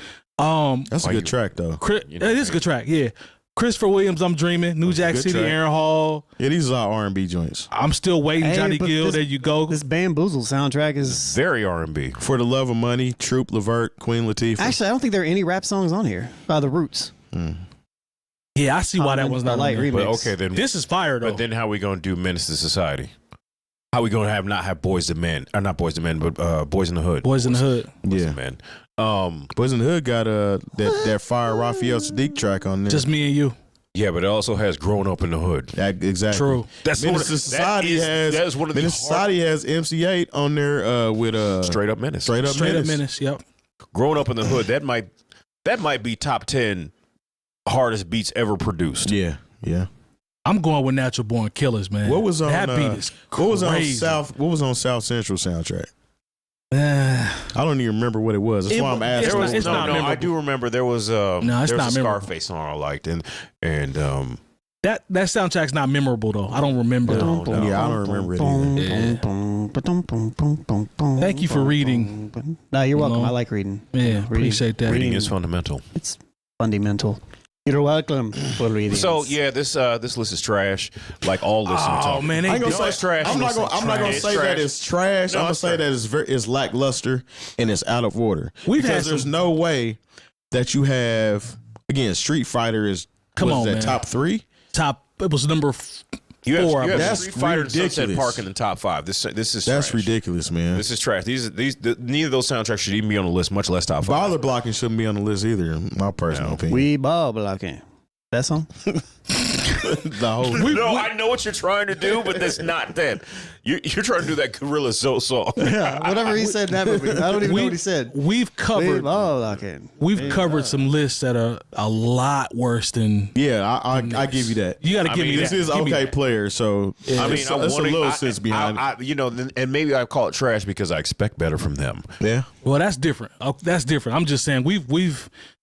Speaker 4: That's a good track though.
Speaker 1: It is a good track. Yeah. Christopher Williams, I'm Dreaming. New Jack
Speaker 4: good
Speaker 1: City,
Speaker 4: track.
Speaker 1: Aaron Hall.
Speaker 4: Yeah, these are all R&B joints.
Speaker 1: I'm still waiting.
Speaker 2: Hey,
Speaker 1: Johnny
Speaker 2: but
Speaker 1: Gill.
Speaker 2: this-
Speaker 1: There you go.
Speaker 2: this Bamboozle soundtrack is.
Speaker 3: Very R&B.
Speaker 4: For the Love of Money, Troop, Levert, Queen Latifah.
Speaker 2: Actually, I don't think there are any rap songs on here by The Roots.
Speaker 1: Yeah, I see why that
Speaker 2: Common,
Speaker 1: one's
Speaker 2: the
Speaker 1: not
Speaker 2: light
Speaker 1: on there.
Speaker 3: But
Speaker 2: remix.
Speaker 3: okay, then
Speaker 1: This is fire though.
Speaker 3: But then how we gonna do Menace to Society? How we gonna not have Boys to Men? Or not Boys to Men, but Boys in the Hood.
Speaker 1: Boys in the Hood.
Speaker 3: Boys
Speaker 4: Yeah.
Speaker 3: to Men.
Speaker 4: Boys in the Hood got that fire Raphael Sadiq track on there.
Speaker 1: Just me and you.
Speaker 3: Yeah, but it also has Grown Up in the Hood.
Speaker 4: That, exactly.
Speaker 1: True.
Speaker 3: That's
Speaker 4: Menace
Speaker 3: one of-
Speaker 4: to Society
Speaker 3: that is one of the
Speaker 4: Menace to Society has MC8 on there with
Speaker 3: Straight Up Menace.
Speaker 4: Straight Up
Speaker 1: Straight up
Speaker 4: Menace.
Speaker 1: menace. Yep.
Speaker 3: Grown Up in the Hood. That might be top 10 hardest beats ever produced.
Speaker 4: Yeah, yeah.
Speaker 1: I'm going with Natural Born Killers, man.
Speaker 4: What was on
Speaker 1: that beat is crazy.
Speaker 4: What was on South Central soundtrack? I don't even remember what it was. That's why I'm asking.
Speaker 1: It's not- it's not
Speaker 3: I
Speaker 1: memorable.
Speaker 3: do remember there was
Speaker 1: it's
Speaker 3: there was
Speaker 1: not
Speaker 3: a
Speaker 1: memorable.
Speaker 3: Scarface song I liked and
Speaker 1: That soundtrack's not memorable though. I don't remember.
Speaker 4: Yeah, I don't remember it either.
Speaker 1: Thank you for reading.
Speaker 2: No, you're welcome.
Speaker 1: No.
Speaker 2: I like reading.
Speaker 1: Yeah, appreciate that.
Speaker 3: reading is fundamental.
Speaker 2: It's fundamental. You're welcome for reading.
Speaker 3: So yeah, this list is trash. Like all lists we're
Speaker 1: Oh
Speaker 3: talking.
Speaker 1: man, they
Speaker 4: I ain't
Speaker 1: do
Speaker 4: gonna
Speaker 1: it.
Speaker 4: say
Speaker 3: trash.
Speaker 4: I'm not gonna
Speaker 3: It's
Speaker 4: say that
Speaker 3: trash.
Speaker 4: it's trash.
Speaker 3: No,
Speaker 4: I'm gonna
Speaker 3: it's
Speaker 4: say
Speaker 3: trash.
Speaker 4: that it's lackluster and it's out of order.
Speaker 1: We've
Speaker 4: because
Speaker 1: had
Speaker 4: there's
Speaker 1: some-
Speaker 4: no way that you have again Street Fighter is
Speaker 1: Come
Speaker 4: what
Speaker 1: on,
Speaker 4: is that
Speaker 1: man.
Speaker 4: top 3?
Speaker 1: Top. It was number
Speaker 3: You have,
Speaker 1: four.
Speaker 3: you have
Speaker 4: That's
Speaker 3: Street Fighter and Sunset
Speaker 4: ridiculous.
Speaker 3: Park in the top 5. This is
Speaker 4: That's
Speaker 3: trash.
Speaker 4: ridiculous, man.
Speaker 3: This is trash. Neither of those soundtracks should even be on the list, much less top 5.
Speaker 4: Baller blocking shouldn't be on the list either, in my personal opinion.
Speaker 2: We ball blocking. That song?
Speaker 4: The whole
Speaker 3: No, I know what you're trying to do, but that's not that. You're trying to do that Gorilla Zoe song.
Speaker 2: Yeah, whatever he said in that movie. I don't even know what he said.
Speaker 1: We've
Speaker 2: We
Speaker 1: covered
Speaker 2: ball blocking.
Speaker 1: some lists that are a lot worse than.
Speaker 4: Yeah, I give you that.
Speaker 1: You got to give me
Speaker 3: mean,
Speaker 1: that.
Speaker 4: This is
Speaker 1: Give me
Speaker 4: okay
Speaker 1: that.
Speaker 4: player, so
Speaker 3: I mean,
Speaker 4: it's a little sense behind it.
Speaker 3: and maybe I call it trash because I expect better from them.
Speaker 4: Yeah.
Speaker 1: Well, that's different. That's different. I'm just saying we've we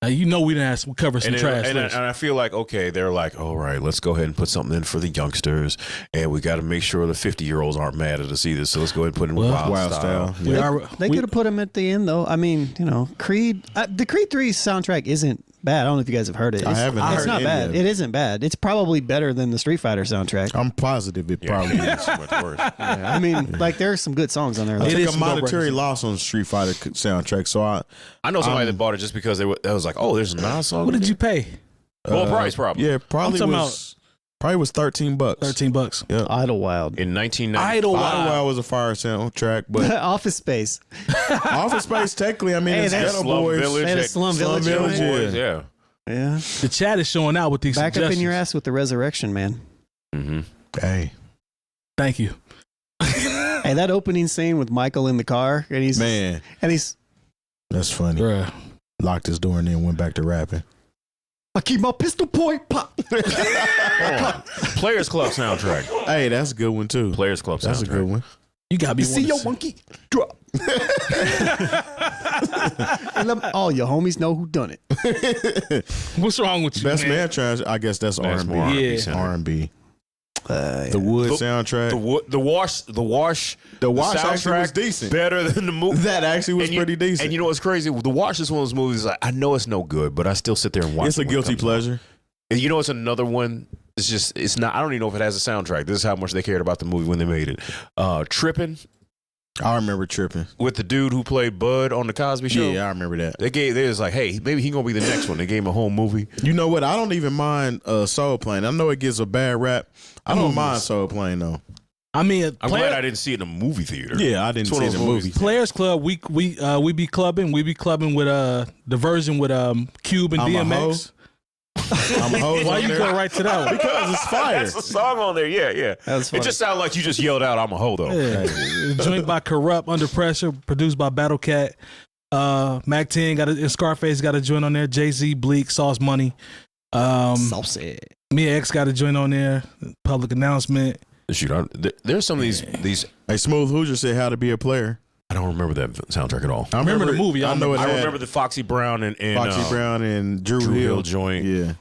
Speaker 1: didn't ask. We covered some trash
Speaker 3: And
Speaker 1: lists.
Speaker 3: I feel like, okay, they're like, all right, let's go ahead and put something in for the youngsters, and we got to make sure the 50-year-olds aren't mad at us either. So let's go ahead and put in Wild Style.
Speaker 1: We are-
Speaker 2: They could have put him at the end, though. I mean, Creed. The Creed 3 soundtrack isn't bad. I don't know if you guys have heard it.
Speaker 4: I haven't
Speaker 2: It's
Speaker 4: heard
Speaker 2: not
Speaker 4: any
Speaker 2: bad.
Speaker 4: of it.
Speaker 2: It isn't bad. It's probably better than the Street Fighter soundtrack.
Speaker 4: I'm positive it probably is.
Speaker 3: It's much worse.
Speaker 2: I mean, like there's some good songs on there.
Speaker 4: I
Speaker 2: Like,
Speaker 1: It
Speaker 4: took
Speaker 1: is
Speaker 4: a
Speaker 1: some
Speaker 4: monetary
Speaker 1: no-brainers.
Speaker 4: loss on Street Fighter soundtrack, so
Speaker 3: I know somebody that bought it just because they was like, oh, there's a Nas song.
Speaker 1: What
Speaker 3: in
Speaker 1: did you pay?
Speaker 3: there? Full price, probably.
Speaker 4: yeah, probably
Speaker 1: I'm talking
Speaker 4: was $13.
Speaker 1: $13.
Speaker 4: Yeah.
Speaker 2: Idlewild.
Speaker 3: In 1990.
Speaker 4: Idlewild was a fire soundtrack, but
Speaker 2: Office Space.
Speaker 4: Office Space technically, I mean,
Speaker 2: Hey,
Speaker 4: it's
Speaker 2: that's
Speaker 4: Ghetto
Speaker 3: Slum
Speaker 4: Boys.
Speaker 3: Village.
Speaker 2: They had a Slum Village.
Speaker 4: Village,
Speaker 2: joint.
Speaker 3: Boys, yeah.
Speaker 2: Yeah.
Speaker 1: The chat is showing out with these
Speaker 2: Back up in
Speaker 1: suggestions.
Speaker 2: your ass with the resurrection, man.
Speaker 3: Mm-hmm.
Speaker 4: Hey,
Speaker 1: Thank you.
Speaker 2: Hey, that opening scene with Michael in the car, and he's
Speaker 4: man,
Speaker 2: he's
Speaker 4: that's funny.
Speaker 1: Bruh.
Speaker 4: Locked his door and then went back to rapping.
Speaker 2: I keep my pistol point pop.
Speaker 3: Players Club soundtrack.
Speaker 4: Hey, that's a good one too.
Speaker 3: Players Club soundtrack.
Speaker 4: That's a good one.
Speaker 1: You got to be
Speaker 2: You see
Speaker 1: one to
Speaker 2: your
Speaker 1: say-
Speaker 2: monkey drop. And all your homies know who done it.
Speaker 1: What's wrong with you,
Speaker 4: Best
Speaker 1: man?
Speaker 4: man trash. I guess that's
Speaker 3: That's
Speaker 4: R&B.
Speaker 3: more R&B
Speaker 1: Yeah.
Speaker 3: centered.
Speaker 4: R&B. The Wood soundtrack.
Speaker 3: The Wash
Speaker 4: actually was decent.
Speaker 3: better than the movie.
Speaker 4: That actually was pretty decent.
Speaker 3: And you know what's crazy? The Wash is one of those movies like, I know it's no good, but I still sit there and watch
Speaker 4: It's
Speaker 3: it
Speaker 4: a
Speaker 3: when it
Speaker 4: guilty
Speaker 3: comes out.
Speaker 4: pleasure.
Speaker 3: And you know it's another one. It's not. I don't even know if it has a soundtrack. This is how much they cared about the movie when they made it. Tripping
Speaker 4: I remember tripping.
Speaker 3: with the dude who played Bud on the Cosby Show.
Speaker 4: Yeah, I remember that.
Speaker 3: They was like, hey, maybe he gonna be the next one. They gave him a whole movie.
Speaker 4: You know what? I don't even mind Soul Plane. I know it gets a bad rap. I don't mind Soul Plane though.
Speaker 1: I mean,
Speaker 3: I'm glad I didn't see it in a movie theater.
Speaker 4: Yeah, I didn't
Speaker 3: It's one
Speaker 4: see
Speaker 3: of
Speaker 4: the
Speaker 3: those
Speaker 4: movie.
Speaker 3: movies.
Speaker 1: Players Club, we be clubbing. We be clubbing with the version with Cube and
Speaker 4: I'm a
Speaker 1: DMX.
Speaker 4: I'm a hoes
Speaker 1: Why
Speaker 4: on
Speaker 1: you
Speaker 4: there.
Speaker 1: go right to that one?
Speaker 4: Because it's fire.
Speaker 3: That's a song on there. Yeah.
Speaker 2: That was
Speaker 3: It
Speaker 2: funny.
Speaker 3: just sounded like you just yelled out, "I'm a hoe," though.
Speaker 1: Yeah. Joined by Corrupt, Under Pressure, produced by Battle Cat. Mac 10 and Scarface got a joint on there. Jay-Z, Bleak, Sauce Money.
Speaker 2: Saucy.
Speaker 1: Mia X got a joint on there. Public announcement.
Speaker 3: Shoot, there's some of these.
Speaker 4: Hey, Smooth Hoosier said how to be a player.
Speaker 3: I don't remember that soundtrack at all.
Speaker 4: I
Speaker 1: remember the movie.
Speaker 4: I know it
Speaker 3: I
Speaker 4: had
Speaker 3: remember the Foxy Brown and
Speaker 4: Foxy Brown and Drew
Speaker 3: Drew
Speaker 4: Hill
Speaker 3: Hill joint.
Speaker 4: Yeah.